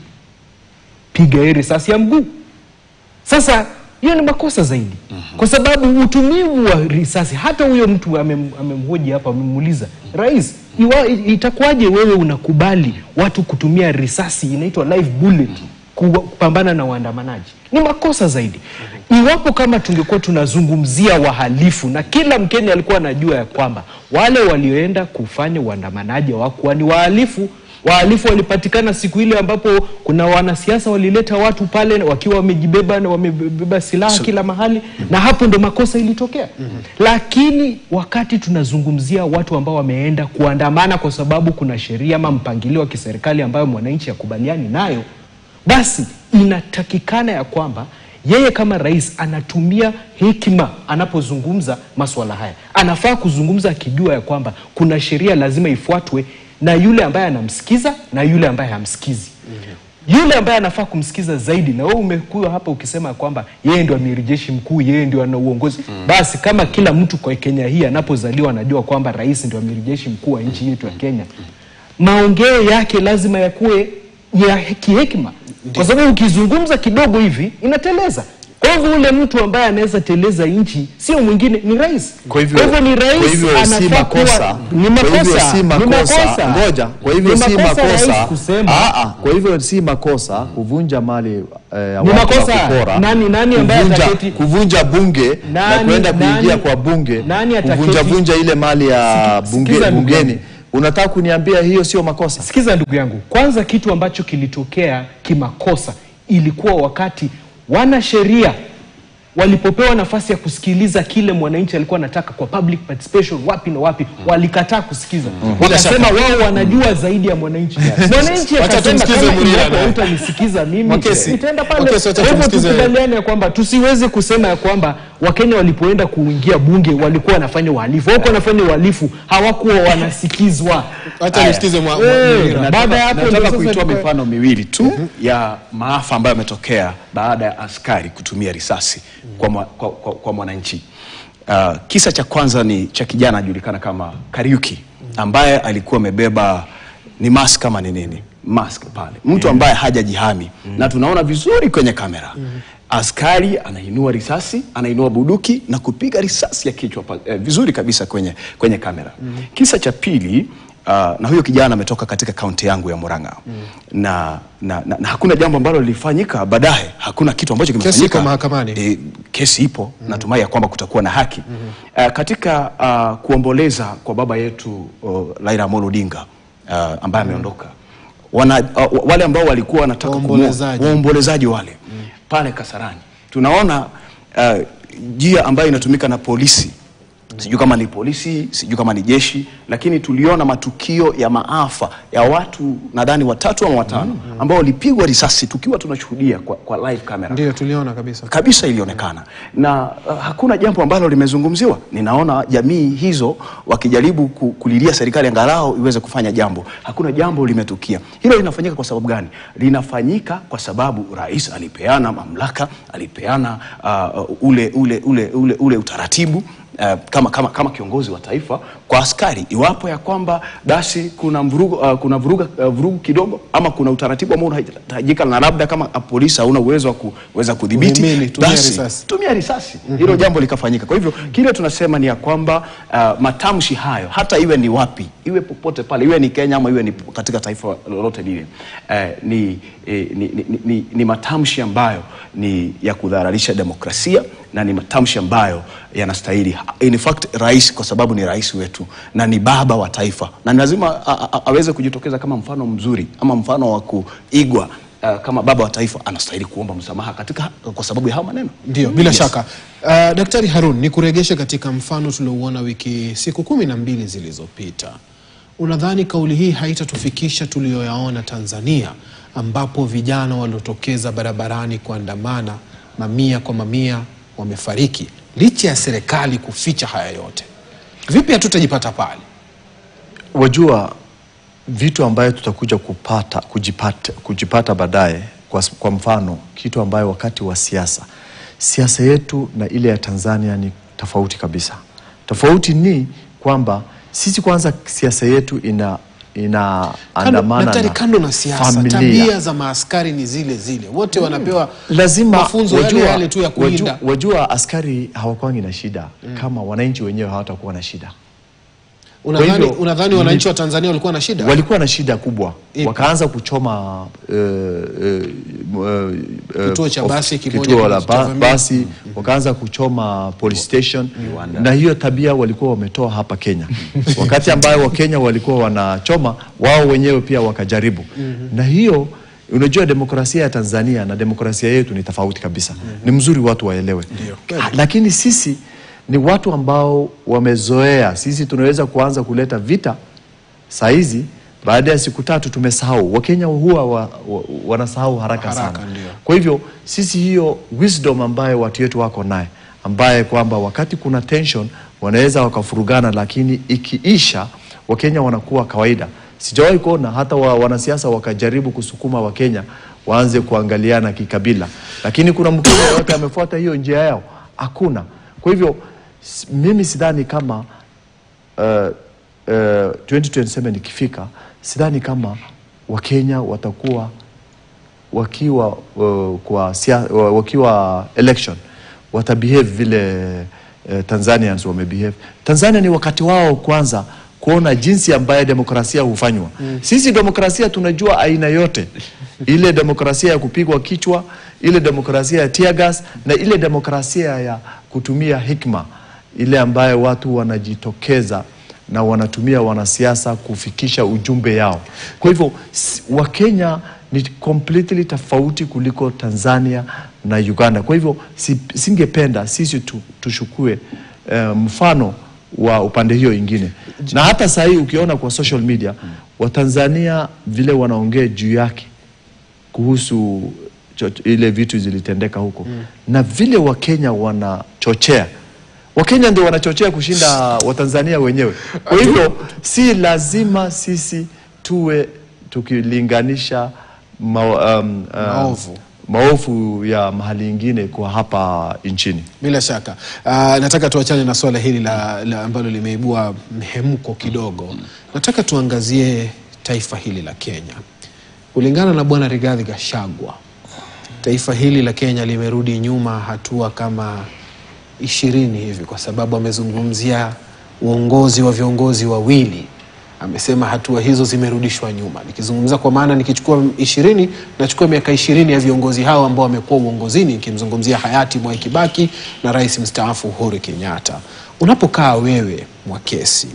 piga risasi ya mguu. Sasa hiyo ni makosa zaidi. Kwa sababu utumivu wa risasi, hata huyo mtu amemhoji hapa, amemuuliza rais, itakuwaje wewe unakubali watu kutumia risasi inaitwa live bullet kupambana na waandamanaji? Ni makosa zaidi. Iwapo kama tungekuwa tunazungumzia wahalifu na kila Mkenya alikuwa anajua ya kwamba wale walioenda kufanya uandamanaji hawakuwa ni wahalifu. Wahalifu walipatikana siku ile ambapo kuna wanasiasa walileta watu pale wakiwa wamejibeba na wamebeba silaha kila mahali, na hapo ndo makosa ilitokea. Lakini wakati tunazungumzia watu ambao wameenda kuandamana kwa sababu kuna sheria ama mpangilio wa kiserikali ambayo mwananchi yakubaliani nayo, basi inatakikana ya kwamba yeye kama rais anatumia hekima anapozungumza masuala haya. Anafaa kuzungumza akijua ya kwamba kuna sheria lazima ifuatwe na yule ambaye anamsikiza na yule ambaye hamsikizi. Yule ambaye anafaa kumsikiza zaidi, na wewe umekuwa hapa ukisema kwamba yeye ndio amiri jeshi mkuu, yeye ndio ana uongozi. Basi kama kila mtu kwa Kenya hii anapozaliwa anajua kwamba rais ndio amiri jeshi mkuu wa nchi yetu ya Kenya, maongeo yake lazima yakuwe ya hekima. Kwa sababu ukizungumza kidogo hivi inateleza. Kwa hivyo ule mtu ambaye anaweza teleza nchi sio mwingine, ni rais. Kwa hivyo ni rais, si makosa. Ni makosa. Ngoja, kwa hivyo si makosa. Kwa hivyo si makosa kuvunja mali ya watu kupora. Nani ambaye ataketi kuvunja bunge na kwenda kuingia kwa bunge, kuvunja ile mali ya bungeni. Unataka kuniambia hiyo sio makosa? Sikiza ndugu yangu. Kwanza kitu ambacho kilitokea kimakosa ilikuwa wakati wanasheria walipopewa nafasi ya kusikiliza kile mwananchi alikuwa anataka kwa public participation wapi na wapi, walikataa kusikiza. Wakasema wao wanajua zaidi ya mwananchi. Mwananchi akasema kama utanisikiza mimi nitaenda pale. Hebu tukubaliane kwamba tusiweze kusema ya kwamba Wakenya walipoenda kuingia bunge walikuwa wanafanya uhalifu. Wao wanafanya uhalifu, hawakuwa wanasikizwa. Hata nisikize baada ya hapo nataka kuitoa mifano miwili tu ya maafa ambayo yametokea baada ya askari kutumia risasi kwa mwananchi. Kisa cha kwanza ni cha kijana anajulikana kama Kariuki ambaye alikuwa amebeba ni mask kama nini, mask pale. Mtu ambaye hajajihami na tunaona vizuri kwenye kamera. Askari anainua risasi, anainua buduki na kupiga risasi ya kichwa vizuri kabisa kwenye kamera. Kisa cha pili, na huyo kijana ametoka katika kaunti yangu ya Murang'a. Na hakuna jambo ambalo lilifanyika baadaye, hakuna kitu ambacho kimefanyika. Kesi iko mahakamani. Kesi ipo, natumai ya kwamba kutakuwa na haki. Katika kuomboleza kwa baba yetu Raila Amolo Odinga ambaye ameondoka, wale ambao walikuwa wanataka waombolezaji wale pale Kasarani, tunaona njia ambayo inatumika na polisi. Sijui kama ni polisi, sijui kama ni jeshi, lakini tuliona matukio ya maafa ya watu nadhani 3 ama 5 ambao walipigwa risasi tukiwa tunashuhudia kwa live camera. Ndio tuliona kabisa ilionekana. Na hakuna jambo ambalo limezungumziwa. Ninaona jamii hizo wakijaribu kulilia serikali angalau iweze kufanya jambo. Hakuna jambo limetukia. Hilo linafanyika kwa sababu gani? Linafanyika kwa sababu rais alipeana mamlaka, alipeana ule utaratibu kama kiongozi wa taifa kwa askari. Iwapo ya kwamba basi kuna vurugu kidogo ama kuna utaratibu ambao unahitajika na labda kama polisi hauna uwezo wa kuweza kudhibiti, basi tumia risasi. Hilo jambo likafanyika. Kwa hivyo kile tunasema ni ya kwamba matamshi hayo, hata iwe ni wapi, iwe popote pale, iwe ni Kenya ama iwe ni katika taifa lolote lile, ni matamshi ambayo ni ya kudhalilisha demokrasia na ni matamshi ambayo yanastahili. In fact rais, kwa sababu ni rais wetu na ni baba wa taifa, na lazima aweze kujitokeza kama mfano mzuri ama mfano wa kuigwa kama baba wa taifa anastahili kuomba msamaha kwa sababu ya hao maneno. Ndio, bila shaka. Daktari Harun, nikuregeshe katika mfano tuliouona siku 12 zilizopita. Unadhani kauli hii haitatufikisha tulioyaona Tanzania, ambapo vijana waliotokeza barabarani kuandamana mamia kwa mamia wamefariki licha ya serikali kuficha haya yote? Vipi hatutajipata pale? Wajua vitu ambayo tutakuja kujipata baadaye, kwa mfano kitu ambayo wakati wa siasa yetu na ile ya Tanzania ni tofauti kabisa. Tofauti ni kwamba sisi kwanza siasa yetu inaandamana na kando na siasa, tabia za maaskari ni zile wote wanapewa lazima mafunzo yale tu ya kulinda. Wajua askari hawakwangi na shida kama wananchi wenyewe hawatakuwa na shida. Unadhani wananchi wa Tanzania walikuwa na shida? Walikuwa na shida kubwa. Wakaanza kuchoma kituo cha basi basi, wakaanza kuchoma police station, na hiyo tabia walikuwa wametoa hapa Kenya. Wakati ambayo Wakenya walikuwa wanachoma, wao wenyewe pia wakajaribu. Na hiyo, unajua demokrasia ya Tanzania na demokrasia yetu ni tofauti kabisa. Ni mzuri watu waelewe. Lakini sisi ni watu ambao wamezoea. Sisi tunaweza kuanza kuleta vita saizi, baada ya siku 3 tumesahau. Wakenya huwa wanasahau haraka sana. Kwa hivyo sisi hiyo wisdom ambayo watu wetu wako naye, ambaye kwamba wakati kuna tension wanaweza wakafurugana, lakini ikiisha Wakenya wanakuwa kawaida. Sijawahi kuona hata wanasiasa wakajaribu kusukuma Wakenya waanze kuangaliana kikabila, lakini kuna mtu yote amefuata hiyo njia yao? Hakuna. Kwa hivyo mimi sidhani kama 2027 ikifika, sidhani kama Wakenya watakuwa wakiwa election watabehave vile Tanzanians wamebehave. Tanzania ni wakati wao kwanza kuona jinsi ambaye demokrasia hufanywa. Sisi demokrasia tunajua aina yote. Ile demokrasia ya kupigwa kichwa, ile demokrasia ya tear gas, na ile demokrasia ya kutumia hikma, ile ambayo watu wanajitokeza na wanatumia wanasiasa kufikisha ujumbe yao. Kwa hivyo Wakenya ni completely tofauti kuliko Tanzania na Uganda. Kwa hivyo singependa sisi tushukue mfano wa upande hiyo ingine. Na hata sasa hii ukiona kwa social media Watanzania vile wanaongea juu yake kuhusu ile vitu zilitendeka huko, na vile Wakenya wanachochea. Wakenya ndio wanachochea kushinda Watanzania wenyewe. Kwa hivyo si lazima sisi tuwe tukilinganisha maovu ya mahali ingine kwa hapa nchini. Bila shaka. Nataka tuachane na swala hili ambalo limeibua mhemko kidogo. Nataka tuangazie taifa hili la Kenya. Kulingana na Bwana Rigathi Gachagua, taifa hili la Kenya limerudi nyuma hatua kama 20 hivi, kwa sababu amezungumzia uongozi wa viongozi wawili. Amesema hatua hizo zimerudishwa nyuma. Nikizungumza kwa maana nikichukua 20, nachukua miaka 20 ya viongozi hao ambao wamekuwa uongozini, nikimzungumzia hayati Mwai Kibaki na rais mstaafu Uhuru Kenyatta. Unapokaa wewe Mwakesi,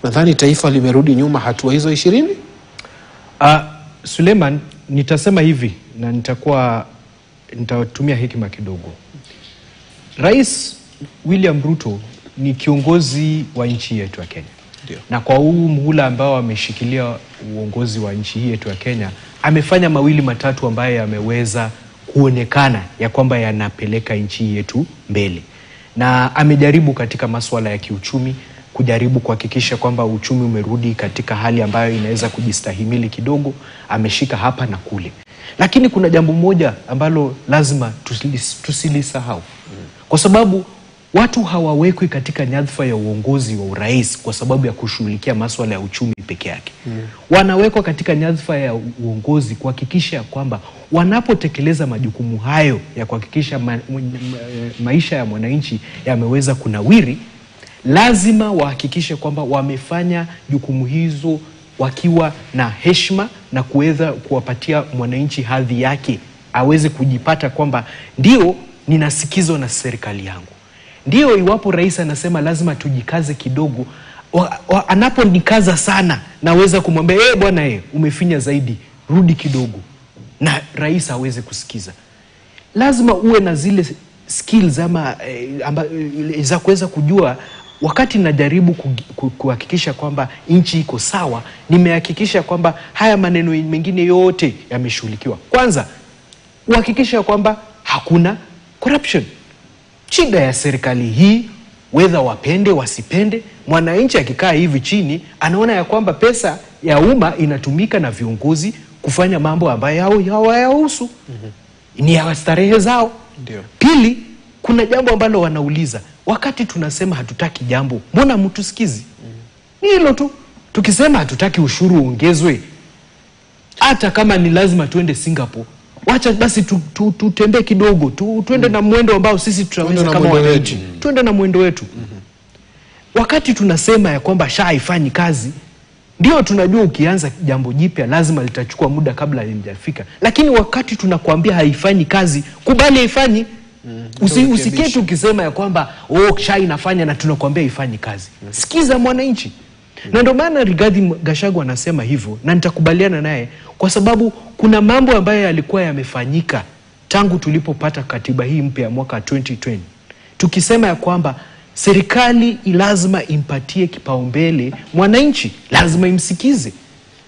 nadhani taifa limerudi nyuma hatua hizo 20? Suleiman, nitasema hivi na nitatumia hekima kidogo. Rais William Ruto ni kiongozi wa nchi yetu ya Kenya. Dio. Na kwa huu muhula ambao ameshikilia uongozi wa nchi yetu ya Kenya, amefanya mawili matatu ambayo yameweza kuonekana ya kwamba yanapeleka nchi yetu mbele. Na amejaribu katika masuala ya kiuchumi, kujaribu kuhakikisha kwamba uchumi umerudi katika hali ambayo inaweza kujistahimili kidogo. Ameshika hapa na kule. Lakini kuna jambo moja ambalo lazima tusilisahau. Kwa sababu watu hawawekwi katika nyadhifa ya uongozi wa urais kwa sababu ya kushughulikia masuala ya uchumi peke yake. Wanawekwa katika nyadhifa ya uongozi kuhakikisha kwamba wanapotekeleza majukumu hayo ya kuhakikisha maisha ya mwananchi yameweza kunawiri, lazima wahakikishe kwamba wamefanya jukumu hizo wakiwa na heshima na kuweza kuwapatia mwananchi hadhi yake, aweze kujipata kwamba ndio ninasikizwa na serikali yangu. Ndio iwapo rais anasema lazima tujikaze kidogo, anaponikaza sana naweza kumwambia bwana umefinya zaidi, rudi kidogo. na rais hawezi kusikiza. Lazima uwe na zile skills ama za kuweza kujua wakati najaribu kuhakikisha kwamba nchi iko sawa, nimehakikisha kwamba haya maneno mengine yote yameshughulikiwa. Kwanza, uhakikisha kwamba hakuna corruption. Shida ya serikali hii, whether wapende wasipende, mwananchi akikaa hivi chini anaona ya kwamba pesa ya umma inatumika na viongozi kufanya mambo ambayo hawayahusu. Ni ya starehe zao. Ndio. Pili, kuna jambo ambalo wanauliza, wakati tunasema hatutaki jambo, mbona mtusikizi? Ni hilo tu. Tukisema hatutaki ushuru uongezwe, hata kama ni lazima tuende Singapore, wacha basi tutembee kidogo, tuende na mwendo ambao sisi tutaweza kama wananchi. Tuende na mwendo wetu. Wakati tunasema ya kwamba SHA haifanyi kazi, ndio tunajua ukianza jambo jipya lazima litachukua muda kabla halijafika. Lakini wakati tunakuambia haifanyi kazi, kubali haifanyi. Usiketi ukisema ya kwamba SHA inafanya na tunakuambia haifanyi kazi. Sikiza mwananchi. Na ndio maana Rigathi Gachagua anasema hivyo, na nitakubaliana naye kwa sababu kuna mambo ambayo yalikuwa yamefanyika tangu tulipopata katiba hii mpya ya mwaka 2020. Tukisema ya kwamba serikali lazima impatie kipaumbele mwananchi, lazima imsikize.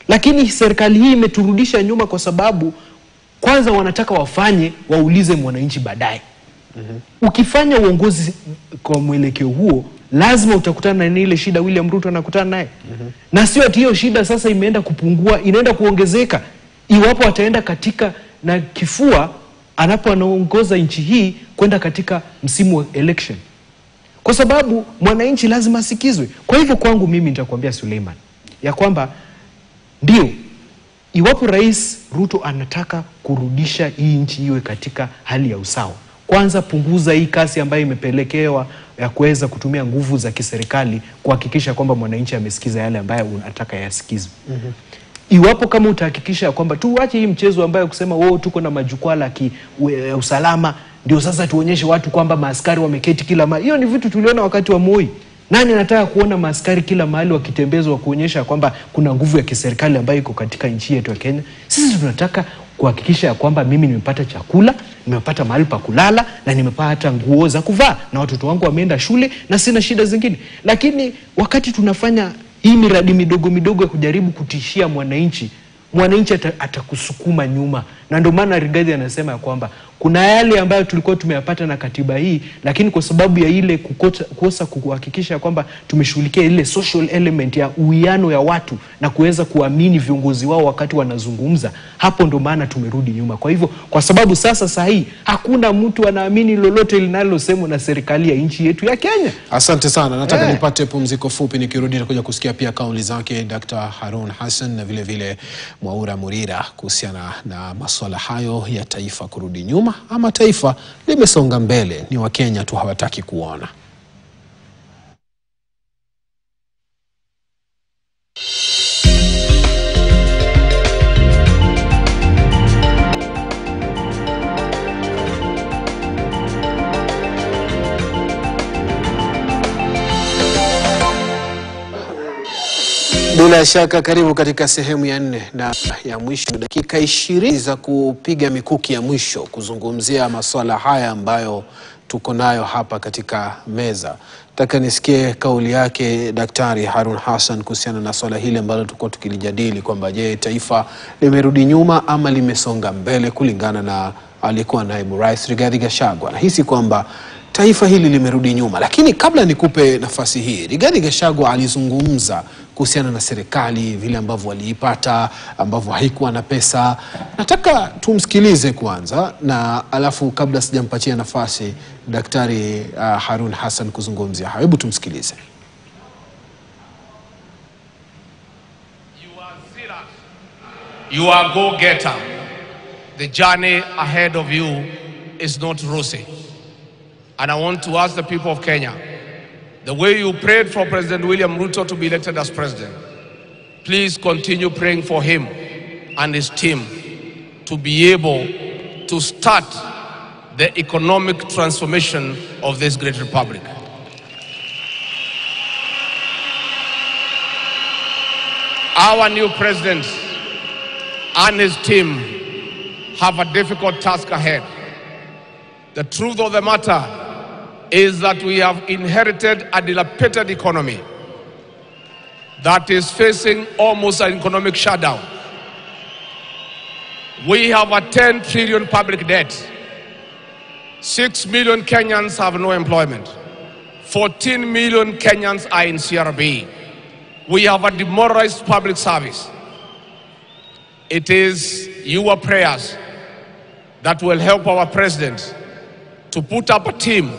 Lakini serikali hii imeturudisha nyuma kwa sababu kwanza wanataka waulize mwananchi baadaye. Ukifanya uongozi kwa mwelekeo huo, lazima utakutana na ile shida William Ruto anakutana naye. Na sio ati hiyo shida sasa imeenda kupungua, inaenda kuongezeka iwapo ataenda katika na kifua anaongoza nchi hii kwenda katika msimu wa election. Kwa sababu mwananchi lazima asikizwe. Kwa hivyo kwangu mimi nitakwambia Suleiman ya kwamba ndio, iwapo Rais Ruto anataka kurudisha hii nchi iwe katika hali ya usawa, kwanza punguza hii kasi ambayo imepelekewa ya kuweza kutumia nguvu za kiserikali kuhakikisha kwamba mwananchi amesikiza yale ambayo unataka yasikizwe. Iwapo kama utahakikisha kwamba tuache hii mchezo ambayo kusema tuko na majukwaa la usalama ndio sasa tuonyeshe watu kwamba maaskari wameketi kila mahali. Hiyo ni vitu tuliona wakati wa Moi. Nani anataka kuona maaskari kila mahali wakitembezwa kuonyesha kwamba kuna nguvu ya kiserikali ambayo iko katika nchi yetu ya Kenya? Sisi tunataka kuhakikisha kwamba mimi nimepata chakula, nimepata mahali pa kulala na nimepata nguo za kuvaa na watoto wangu wameenda shule na sina shida zingine. Lakini wakati tunafanya hii miradi midogo midogo ya kujaribu kutishia mwananchi atakusukuma nyuma. Na ndio maana Rigathi anasema ya kwamba kuna yale ambayo tulikuwa tumeyapata na katiba hii, lakini kwa sababu ya ile kukosa kuhakikisha kwamba tumeshughulikia ile social element ya uwiano ya watu na kuweza kuamini viongozi wao wakati wanazungumza, hapo ndio maana tumerudi nyuma. Kwa hivyo kwa sababu sasa hii hakuna mtu anaamini lolote linalosemwa na serikali ya nchi yetu ya Kenya. Asante sana. Nataka nipate pumziko fupi, nikirudi nitakuja kusikia pia kauli zake Dr. Harun Hassan na vile vile Mwaura Murira kuhusiana na masuala hayo ya taifa kurudi nyuma ama taifa limesonga mbele, ni Wakenya tu hawataki kuona. Bila shaka karibu katika sehemu ya 4 na ya mwisho, dakika 20 za kupiga mikuki ya mwisho kuzungumzia masuala haya ambayo tuko nayo hapa katika meza. Nataka nisikie kauli yake Daktari Harun Hassan kuhusiana na swala hili ambalo tulikuwa tukilijadili kwamba je, taifa limerudi nyuma ama limesonga mbele kulingana na alikuwa naibu rais Rigathi Gachagua. Nahisi kwamba taifa hili limerudi nyuma, lakini kabla nikupe nafasi hii, Rigathi Gachagua alizungumza kuhusiana na serikali vile ambavyo waliipata, ambavyo haikuwa na pesa. Nataka tumsikilize kwanza na alafu kabla sijampatia nafasi Daktari Harun Hassan kuzungumzia. Hebu tumsikilize. You are serious. You are go-getter. The journey ahead of you is not rosy. And I want to ask the people of Kenya, the way you prayed for President William Ruto to be elected as president, please continue praying for him and his team to be able to start the economic transformation of this great republic. Our new president and his team have a difficult task ahead. The truth of the matter is that we have inherited a dilapidated economy that is facing almost an economic shutdown. We have a 10 trillion public debt. 6 million Kenyans have no employment. 14 million Kenyans are in CRB. We have a demoralized public service. It is your prayers that will help our president to put up a team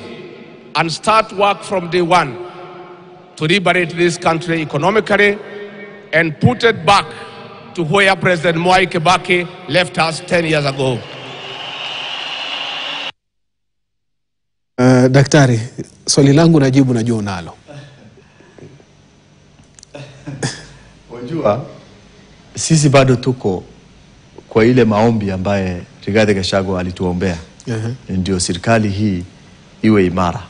and start work from day one to liberate this country economically and put it back to where President Mwai Kibaki left us 10 years ago. Daktari, swali langu najibu najua unalo. Wajua, sisi bado tuko kwa ile maombi ambaye Rigathi Gachagua alituombea. Ndio serikali hii iwe imara.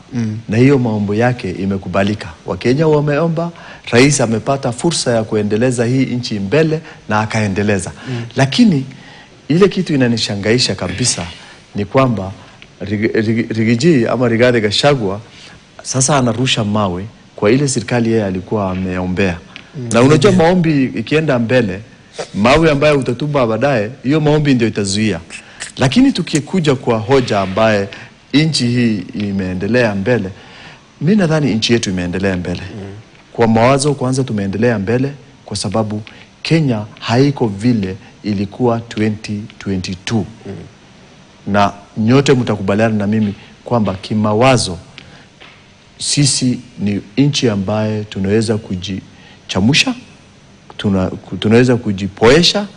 Na hiyo maombi yake imekubalika. Wakenya wameomba, rais amepata fursa ya kuendeleza hii nchi mbele na akaendeleza. Lakini ile kitu inanishangaisha kabisa ni kwamba Rigiji ama Rigathi Gachagua sasa anarusha mawe kwa ile serikali yeye alikuwa ameombea. Na unajua maombi ikienda mbele, mawe ambayo utatuma baadaye, hiyo maombi ndio itazuia. Lakini tukikuja kwa hoja ambaye nchi hii imeendelea mbele, mimi nadhani nchi yetu imeendelea mbele. Kwa mawazo kwanza tumeendelea mbele kwa sababu Kenya haiko vile ilikuwa 2022. Na nyote mtakubaliana na mimi kwamba kimawazo sisi ni nchi ambaye tunaweza kujichamusha, tunaweza kujipoesha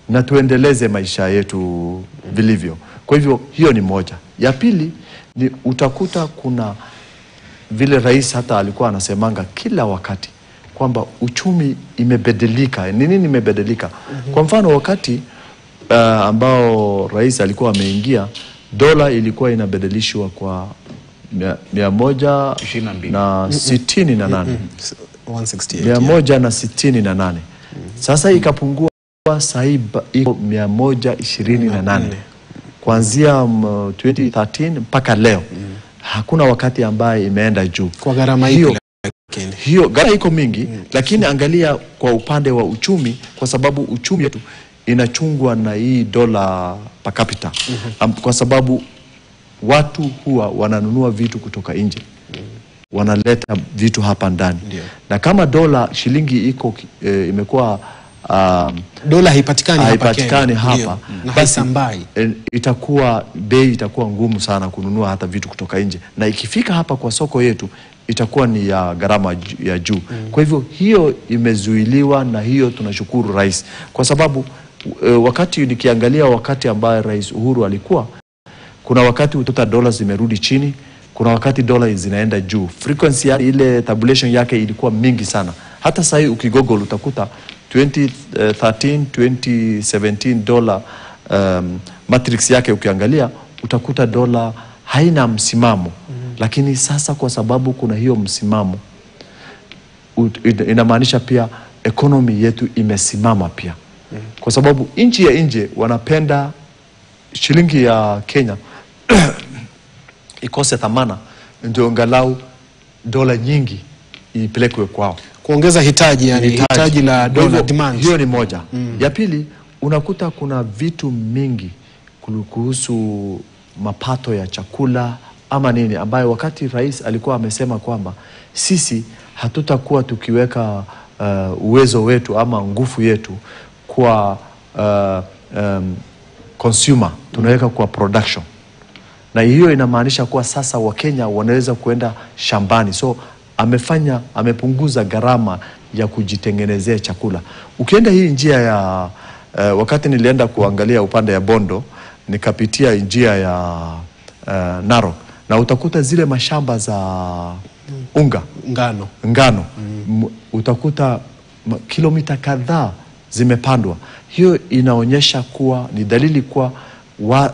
na tuendeleze maisha yetu vilivyo. Kwa hivyo hiyo ni moja. Ya pili ni utakuta kuna vile rais hata alikuwa anasemanga kila wakati kwamba uchumi imebadilika. Nini imebadilika? Kwa mfano wakati ambao rais alikuwa ameingia, dola ilikuwa inabadilishwa kwa 168. 168. Sasa ikapungua saiba iko 128. Kuanzia 2013 mpaka leo. Hakuna wakati ambaye imeenda juu. Kwa gharama hiyo gharama iko mingi, lakini angalia kwa upande wa uchumi, kwa sababu uchumi wetu inachungwa na hii dola per capita. Kwa sababu watu huwa wananunua vitu kutoka nje. Wanaleta vitu hapa ndani. Na kama dola shilingi iko imekuwa dola haipatikani hapa, basi itakuwa bei itakuwa ngumu sana kununua hata vitu kutoka nje. Na ikifika hapa kwa soko yetu itakuwa ni ya gharama ya juu. Kwa hivyo hiyo imezuiliwa, na hiyo tunashukuru rais. Kwa sababu wakati nikiangalia wakati ambaye Rais Uhuru alikuwa, kuna wakati utakuta dola zimerudi chini, kuna wakati dola zinaenda juu. Frequency ya ile tabulation yake ilikuwa mingi sana. Hata sasa ukigoogle utakuta 2013, 2017 dola matrix yake ukiangalia utakuta dola haina msimamo. Lakini sasa kwa sababu kuna hiyo msimamo, inamaanisha pia economy yetu imesimama pia. Kwa sababu nchi ya nje wanapenda shilingi ya Kenya ikose thamana, ndio angalau dola nyingi ipelekwe kwao. Kuongeza hitaji, yani hitaji la dola demand. Hiyo ni moja. Ya pili, unakuta kuna vitu mingi kuhusu mapato ya chakula ama nini, ambayo wakati rais alikuwa amesema kwamba sisi hatutakuwa tukiweka uwezo wetu ama nguvu yetu kwa consumer, tunaweka kwa production. Na hiyo inamaanisha kuwa sasa Wakenya wanaweza kuenda shambani. So amepunguza gharama ya kujitengenezea chakula. Ukienda hii njia ya wakati nilienda kuangalia upande ya Bondo, nikapitia njia ya Narok, na utakuta zile mashamba za ngano. Utakuta kilomita kadhaa zimepandwa. Hiyo inaonyesha kuwa ni dalili kuwa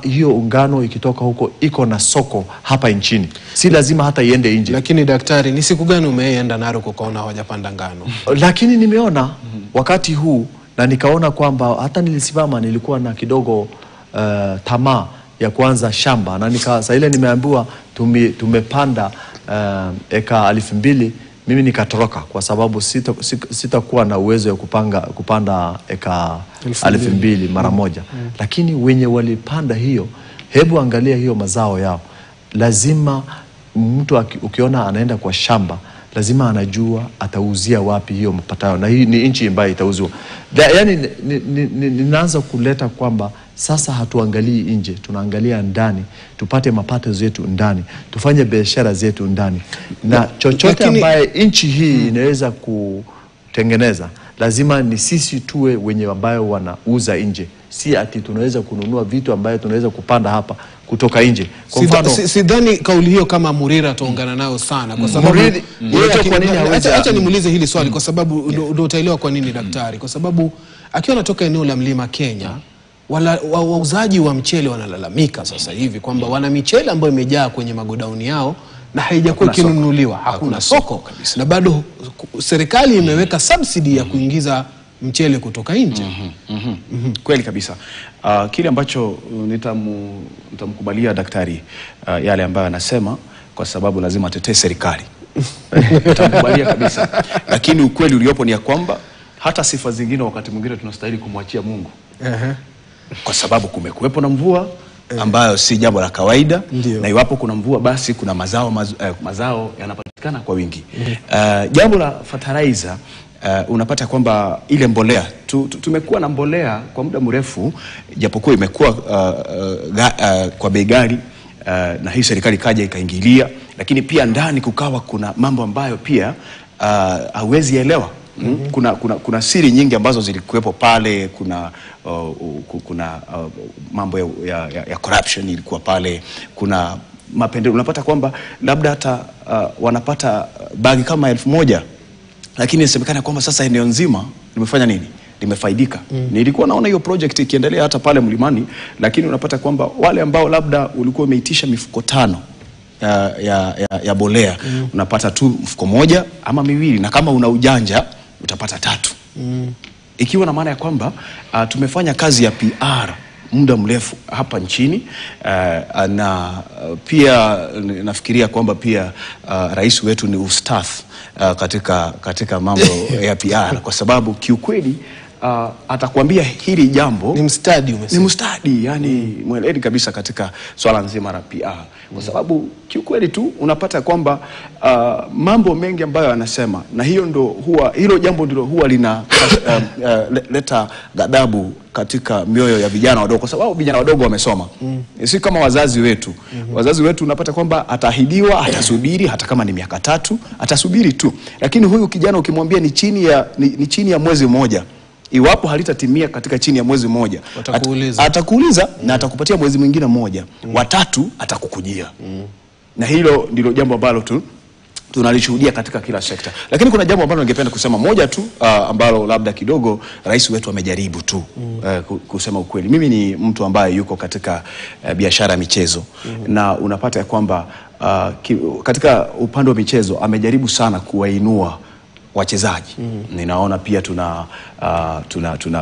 hiyo ngano ikitoka huko iko na soko hapa nchini. Si lazima hata iende nje. Lakini daktari, ni siku gani umeenda Narok ukaona hawajapanda ngano? Lakini nimeona wakati huu, na nikaona kwamba hata nilisimama, nilikuwa na kidogo tamaa ya kuanza shamba, na sasa ile nimeambiwa tumepanda eka 2,000, mimi nikatoroka kwa sababu sitakuwa na uwezo ya kupanda eka 2,000 mara moja. Lakini wenye walipanda hiyo, hebu angalia hiyo mazao yao. Lazima mtu ukiona anaenda kwa shamba, lazima anajua atauzia wapi hiyo mapatao, na hii ni nchi ambayo itauzwa. Yani ninaanza kuleta kwamba sasa hatuangalii nje, tunaangalia ndani, tupate mapato zetu ndani, tufanye biashara zetu ndani, na chochote ambaye nchi hii inaweza kutengeneza, lazima ni sisi tuwe wenye ambayo wanauza nje, si ati tunaweza kununua vitu ambayo tunaweza kupanda hapa kutoka nje. Kwa mfano, sidhani kauli hiyo kama Murira tuungana nayo sana, kwa sababu acha nimuulize hili swali kwa sababu ndio utaelewa kwa nini daktari. Kwa sababu akiwa anatoka eneo la Mlima Kenya, wauzaji wa mchele wanalalamika sasa hivi kwamba wana michele ambayo imejaa kwenye magodauni yao na haijakuwa kinunuliwa, hakuna soko, na bado serikali imeweka subsidy ya kuingiza mchele kutoka nje. Kweli kabisa. Kile ambacho nitamkubalia daktari yale ambayo anasema, kwa sababu lazima atetee serikali. Nitamkubalia kabisa. Lakini ukweli uliopo ni ya kwamba hata sifa zingine wakati mwingine tunastahili kumwachia Mungu. Kwa sababu kumekuwepo na mvua ambayo si jambo la kawaida. Na iwapo kuna mvua, basi kuna mazao yanapatikana kwa wingi. Jambo la fertilizer, unapata kwamba ile mbolea tumekuwa na mbolea kwa muda mrefu, japokuwa imekuwa kwa bei ghali, na hii serikali kaja ikaingilia, lakini pia ndani kukawa kuna mambo ambayo pia hauwezi elewa. Kuna siri nyingi ambazo zilikuwepo pale. Kuna mambo ya corruption ilikuwa pale, kuna mapendeleo. Unapata kwamba labda hata wanapata bagi kama 1,000, lakini inasemekana kwamba sasa eneo nzima limefanya nini? Limefaidika. Nilikuwa naona hiyo project ikiendelea hata pale Mlimani, lakini unapata kwamba wale ambao labda ulikuwa umeitisha mifuko 5 ya bolea, unapata tu mfuko 1 ama 2, na kama una ujanja utapata 3. Ikiwa na maana ya kwamba tumefanya kazi ya PR muda mrefu hapa nchini, na pia nafikiria kwamba pia rais wetu ni ustadh katika mambo ya PR, kwa sababu kiukweli atakwambia hili jambo ni mstadi, ni mstadi, yani mweledi kabisa katika swala nzima la PR. Kwa sababu kiukweli tu unapata kwamba mambo mengi ambayo anasema, na hilo jambo ndilo huwa lina leta ghadhabu katika mioyo ya vijana wadogo, kwa sababu vijana wadogo wamesoma. Si kama wazazi wetu. Wazazi wetu unapata kwamba atahidiwa, atasubiri, hata kama ni miaka 3 atasubiri tu. Lakini huyu kijana ukimwambia ni chini ya mwezi mmoja, iwapo halitatimia katika chini ya mwezi mmoja, atakuuliza na atakupatia mwezi mwingine mmoja, wa 3 atakukujia. Na hilo ndilo jambo ambalo tunalishuhudia katika kila sekta. Lakini kuna jambo ambalo ningependa kusema moja tu, ambalo labda kidogo rais wetu amejaribu tu kusema ukweli. Mimi ni mtu ambaye yuko katika biashara ya michezo, na unapata ya kwamba katika upande wa michezo amejaribu sana kuwainua wachezaji. Ninaona pia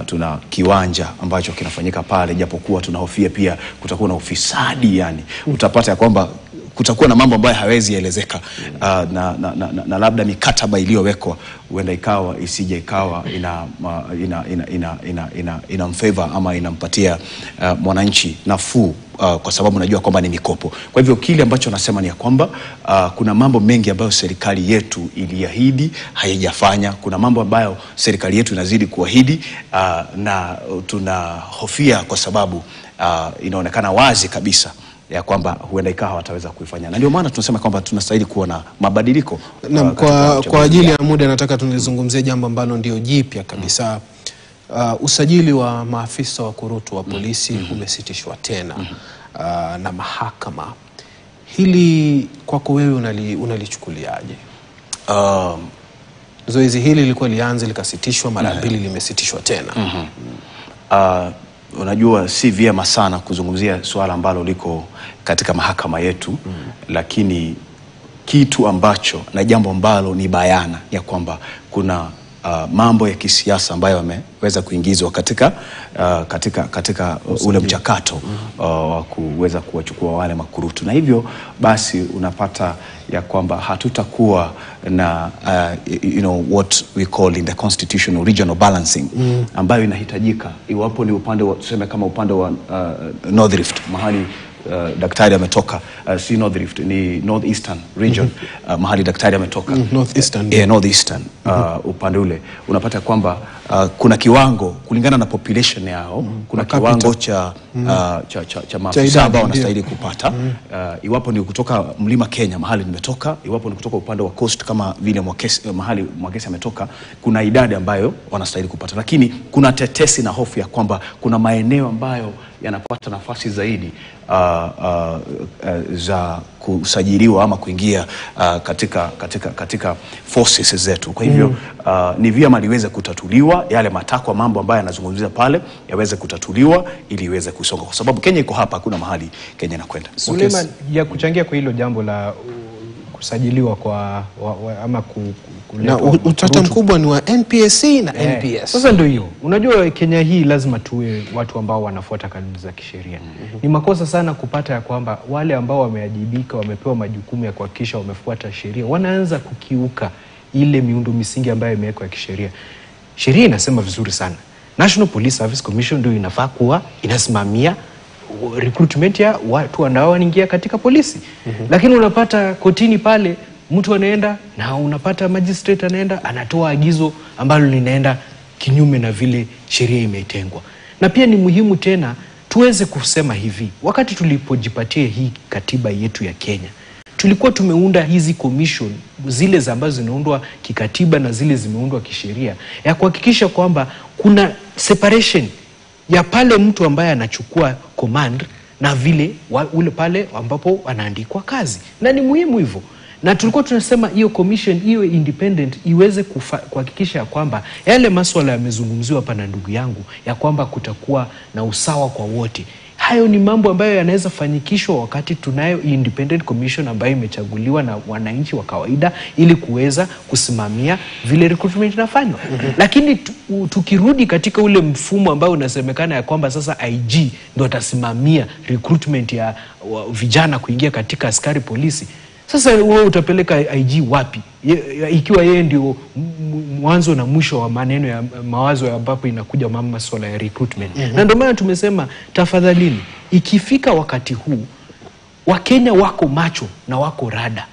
tuna kiwanja ambacho kinafanyika pale, japokuwa tunahofia pia kutakuwa na ufisadi. Yani utapata ya kwamba kutakuwa na mambo ambayo hawezi elezeka, na labda mikataba iliyowekwa huenda ikawa isije ikawa ina mfavor ama inampatia mwananchi nafuu, kwa sababu najua kwamba ni mikopo. Kwa hivyo kile ambacho nasema ni ya kwamba kuna mambo mengi ambayo serikali yetu iliahidi haijafanya. Kuna mambo ambayo serikali yetu inazidi kuahidi, na tunahofia kwa sababu inaonekana wazi kabisa ya kwamba huenda ikawa wataweza kuifanya, na ndio maana tunasema kwamba tunastahili kuwa na mabadiliko. Kwa ajili ya muda nataka tunizungumzie jambo ambalo ndio jipya kabisa. Usajili wa maafisa wa kurutu wa polisi umesitishwa tena na mahakama. Hili kwako wewe unalichukuliaje? Zoezi hili lilikuwa lianze likasitishwa mara 2, limesitishwa tena. Unajua si vyema sana kuzungumzia swala ambalo liko katika mahakama yetu, lakini kitu ambacho na jambo ambalo ni bayana ya kwamba kuna mambo ya kisiasa ambayo yameweza kuingizwa katika ule mchakato wa kuweza kuwachukua wale makurutu, na hivyo basi unapata ya kwamba hatutakuwa na what we call in the constitutional regional balancing ambayo inahitajika iwapo ni upande wa, tuseme kama upande wa North Rift mahali daktari ametoka, si North Rift, ni Northeastern region, mahali daktari ametoka, Northeastern upande ule unapata kwamba kuna kiwango kulingana na population yao, kuna kiwango cha maafisa ambao wanastahili kupata, iwapo ni kutoka mlima Kenya mahali nimetoka, iwapo ni kutoka upande wa coast kama vile mahali Mwakesi ametoka, kuna idadi ambayo wanastahili kupata, lakini kuna tetesi na hofu ya kwamba kuna maeneo ambayo yanapata nafasi zaidi za kusajiliwa ama kuingia katika forces zetu. Kwa hivyo ni vyema liweze kutatuliwa yale matakwa, mambo ambayo yanazungumzia pale yaweze kutatuliwa ili iweze kusonga, kwa sababu Kenya iko hapa, hakuna mahali Kenya inakwenda. Suleiman, ya kuchangia kwa hilo jambo la kusajiliwa kwa ama na utata mkubwa ni wa NPSC na NPS. Sasa ndio hiyo. Unajua Kenya hii lazima tuwe watu ambao wanafuata kanuni za kisheria. Ni makosa sana kupata ya kwamba wale ambao wameajibika, wamepewa majukumu ya kuhakikisha wamefuata sheria, wanaanza kukiuka ile miundo misingi ambayo imewekwa ya kisheria. Sheria inasema vizuri sana, National Police Service Commission ndio inafaa kuwa inasimamia recruitment ya watu ambao wanaingia katika polisi. Lakini unapata kotini pale mtu anaenda na unapata magistrate anaenda anatoa agizo ambalo linaenda kinyume na vile sheria imetengwa. Na pia ni muhimu tena tuweze kusema hivi, wakati tulipojipatia hii katiba yetu ya Kenya, tulikuwa tumeunda hizi commission, zile ambazo zinaundwa kikatiba na zile zimeundwa kisheria, ya kuhakikisha kwamba kuna separation ya pale mtu ambaye anachukua command na vile ule pale ambapo anaandikwa kazi. Na ni muhimu hivyo. Na tulikuwa tunasema hiyo commission iwe independent, iweze kuhakikisha kwamba yale masuala yamezungumziwa hapa na ndugu yangu, ya kwamba kutakuwa na usawa kwa wote. Hayo ni mambo ambayo yanaweza fanyikishwa wakati tunayo independent commission ambayo imechaguliwa na wananchi wa kawaida ili kuweza kusimamia vile recruitment inafanywa. Lakini tukirudi katika ule mfumo ambao unasemekana ya kwamba sasa IG ndio atasimamia recruitment ya vijana kuingia katika askari polisi, sasa wewe utapeleka IG wapi? Ikiwa yeye ndio mwanzo na mwisho wa maneno ya mawazo ambapo inakuja masuala ya recruitment. Na ndio maana tumesema tafadhalini, ikifika wakati huu Wakenya wako macho na wako rada.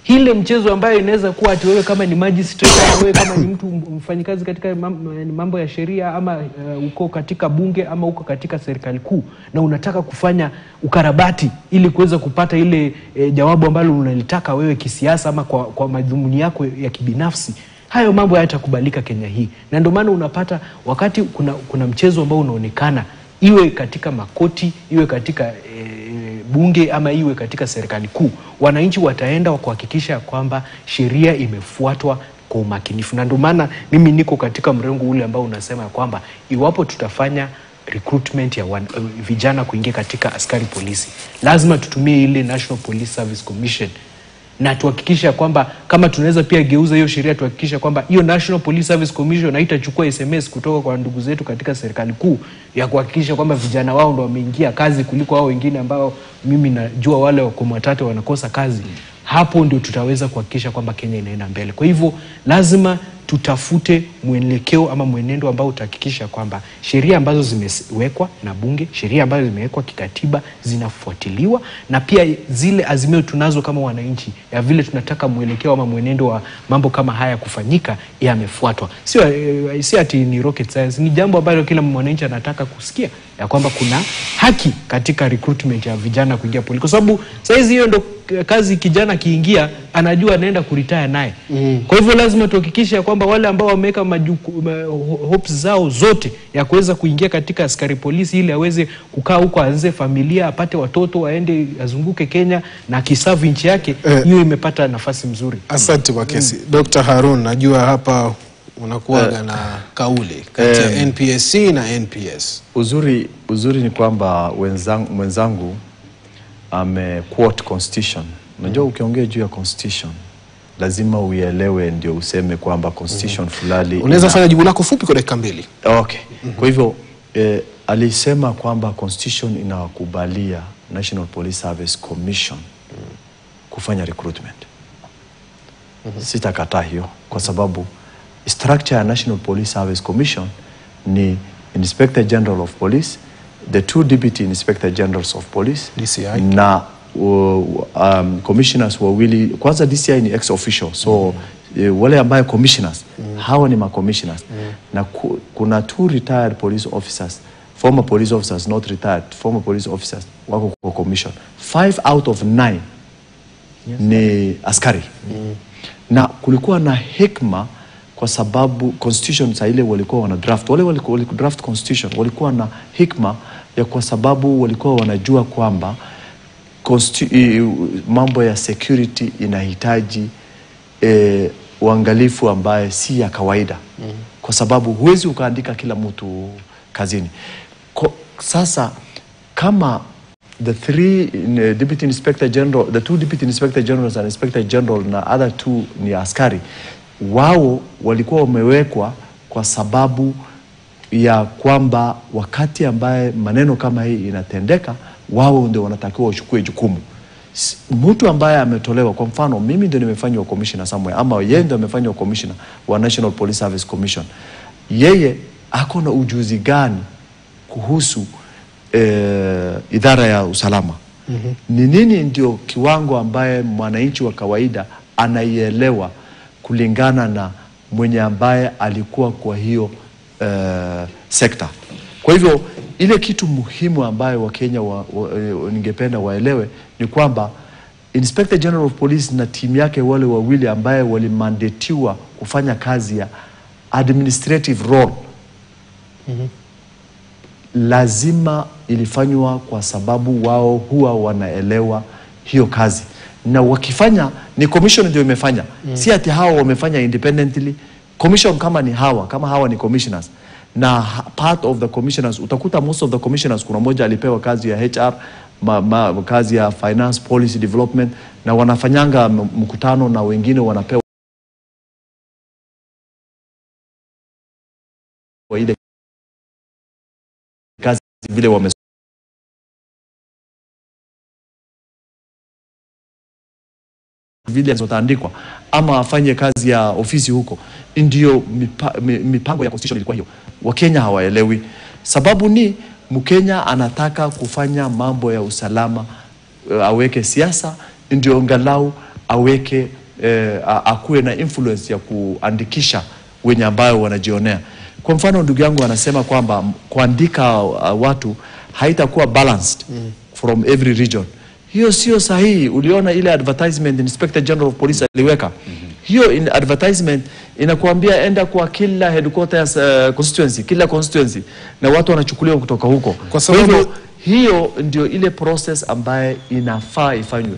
Hile mchezo ambayo inaweza kuwa ati wewe kama ni magistrate, wewe kama ni mtu mfanyikazi katika mambo ya sheria, ama uko katika bunge ama uko katika serikali kuu na unataka kufanya ukarabati ili kuweza kupata ile jawabu ambalo unalitaka wewe kisiasa ama kwa madhumuni yako ya kibinafsi, hayo mambo hayatakubalika Kenya hii. Na ndio maana unapata wakati kuna mchezo ambao unaonekana, iwe katika makoti, iwe katika bunge ama iwe katika serikali kuu, wananchi wataenda kuhakikisha kwamba sheria imefuatwa kwa umakinifu. Na ndio maana mimi niko katika mrengo ule ambao unasema kwamba iwapo tutafanya recruitment ya vijana kuingia katika askari polisi, lazima tutumie ile National Police Service Commission, na tuhakikisha kwamba kama tunaweza pia geuza hiyo sheria, tuhakikisha kwamba hiyo National Police Service Commission haitachukua SMS kutoka kwa ndugu zetu katika serikali kuu ya kuhakikisha kwamba vijana wao ndio wameingia kazi kuliko wao wengine ambao mimi najua wale wako matatu wanakosa kazi. Hapo ndio tutaweza kuhakikisha kwamba Kenya inaenda mbele. Kwa hivyo lazima tutafute mwelekeo ama mwenendo ambao utahakikisha kwamba sheria ambazo zimewekwa na bunge, sheria ambazo zimewekwa kikatiba zinafuatiliwa, na pia zile azimio tunazo kama wananchi ya vile tunataka mwelekeo ama mwenendo wa mambo kama haya kufanyika yamefuatwa. Sio ati ni rocket science, ni jambo ambalo kila mwananchi anataka kusikia, ya kwamba kuna haki katika recruitment ya vijana kuingia polisi, kwa sababu saizi hiyo ndo kazi kijana kiingia anajua anaenda kuretire naye. Kwa hivyo lazima tuhakikishe kwamba wale ambao wameweka hopes zao zote ya kuweza kuingia katika askari polisi ili aweze kukaa huko, aanze familia, apate watoto, aende azunguke Kenya na kisavu nchi yake, hiyo imepata nafasi mzuri. Asante Mwakesi. Dr. Harun, najua hapa unakuaga na kauli kati ya NPSC na NPS. Uzuri ni kwamba mwenzangu quote constitution. Unajua ukiongea juu ya constitution lazima uielewe ndio useme kwamba constitution fulani. Unaweza fanya jibu lako fupi kwa dakika 2. Okay. Kwa hivyo alisema kwamba constitution inawakubalia National Police Service Commission kufanya recruitment. Sitakataa hiyo kwa sababu structure ya National Police Service Commission ni Inspector General of Police, the 2 Deputy Inspector Generals of Police, DCI, na commissioners wawili. Kwanza DCI ni ex official, so wale ambaye commissioners hawa ni ma commissioners, na kuna 2 retired police officers, former police officers, not retired, former police officers wako kwa commission. 5 out of 9 ni askari. Na kulikuwa na hekima kwa sababu constitution sa ile walikuwa wana draft, wale walikuwa draft constitution walikuwa na hikma ya kwa sababu walikuwa wanajua kwamba mambo ya security inahitaji uangalifu ambaye si ya kawaida, kwa sababu huwezi ukaandika kila mtu kazini. Sasa kama the 3 Deputy Inspector General, the 2 Deputy Inspector Generals and Inspector General na other 2 ni askari, wao walikuwa wamewekwa kwa sababu ya kwamba wakati ambaye maneno kama hii inatendeka, wao ndio wanatakiwa wachukue jukumu. Mtu ambaye ametolewa, kwa mfano mimi ndio nimefanywa commissioner somewhere, ama yeye ndio amefanywa commissioner wa National Police Service Commission, yeye ako na ujuzi gani kuhusu idara ya usalama? Ni nini ndio kiwango ambaye mwananchi wa kawaida anaielewa kulingana na mwenye ambaye alikuwa kwa hiyo sekta? Kwa hivyo ile kitu muhimu ambayo Wakenya ningependa waelewe ni kwamba Inspector General of Police na timu yake wale wawili ambaye walimandatiwa kufanya kazi ya administrative role, lazima ilifanywa kwa sababu wao huwa wanaelewa hiyo kazi, na wakifanya ni commission ndio imefanya, si ati hao wamefanya independently. Commission kama hawa ni commissioners, na part of the commissioners utakuta most of the commissioners kuna moja alipewa kazi ya HR, kazi ya finance policy development, na wanafanyanga mkutano, na wengine wanapewa ile kazi vile wame vile zotaandikwa ama afanye kazi ya ofisi huko. Ndio mipango ya constitution ilikuwa hiyo. Wakenya hawaelewi. Sababu ni Mkenya anataka kufanya mambo ya usalama, aweke siasa ndio angalau aweke akuwe na influence ya kuandikisha wenye ambao wanajionea. Kwa mfano ndugu yangu anasema kwamba kuandika watu haitakuwa balanced from every region. Hiyo sio sahihi. Uliona ile advertisement Inspector General of Police aliweka. Hiyo in advertisement inakuambia enda kwa kila headquarters constituency, kila constituency, na watu wanachukuliwa kutoka huko. Kwa sababu hiyo ndio ile process ambaye inafaa ifanywe.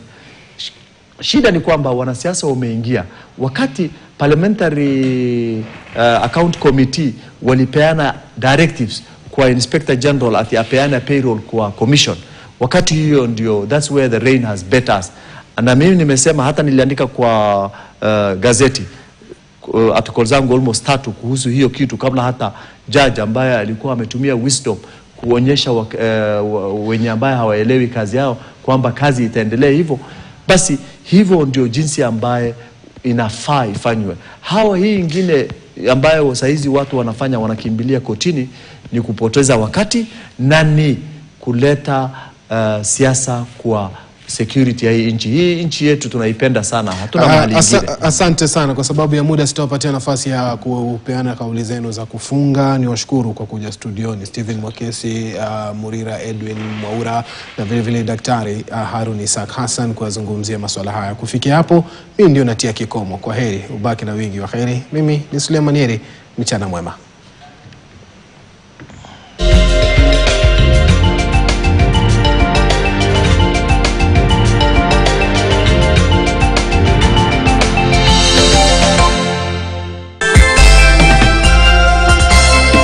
Shida ni kwamba wanasiasa wameingia wakati parliamentary account committee walipeana directives kwa Inspector General ati apeana payroll kwa commission. Wakati hiyo ndio, that's where the rain has bet us. Na mimi nimesema, hata niliandika kwa gazeti article zangu almost 3 kuhusu hiyo kitu, kabla hata judge ambaye alikuwa ametumia wisdom kuonyesha wenye ambaye hawaelewi kazi yao kwamba kazi itaendelea hivyo. Basi hivyo ndio jinsi ambaye inafaa ifanywe. Hii ingine ambayo saizi watu wanafanya, wanakimbilia kotini, ni kupoteza wakati na ni kuleta siasa kwa security ya hii nchi. Hii nchi yetu tunaipenda sana, hatuna mahali ingine. Asante sana, kwa sababu ya muda sitawapatia nafasi ya kupeana kauli zenu za kufunga. Niwashukuru kwa kuja studioni Stephen Mwakesi, Murira Edwin Mwaura, na vile vile Daktari Harun Isaac Hassan kuzungumzia masuala haya. Kufikia hapo mimi ndio natia kikomo. Kwa heri, ubaki na wingi wa heri. Mimi ni Suleiman Yeri, mchana mwema.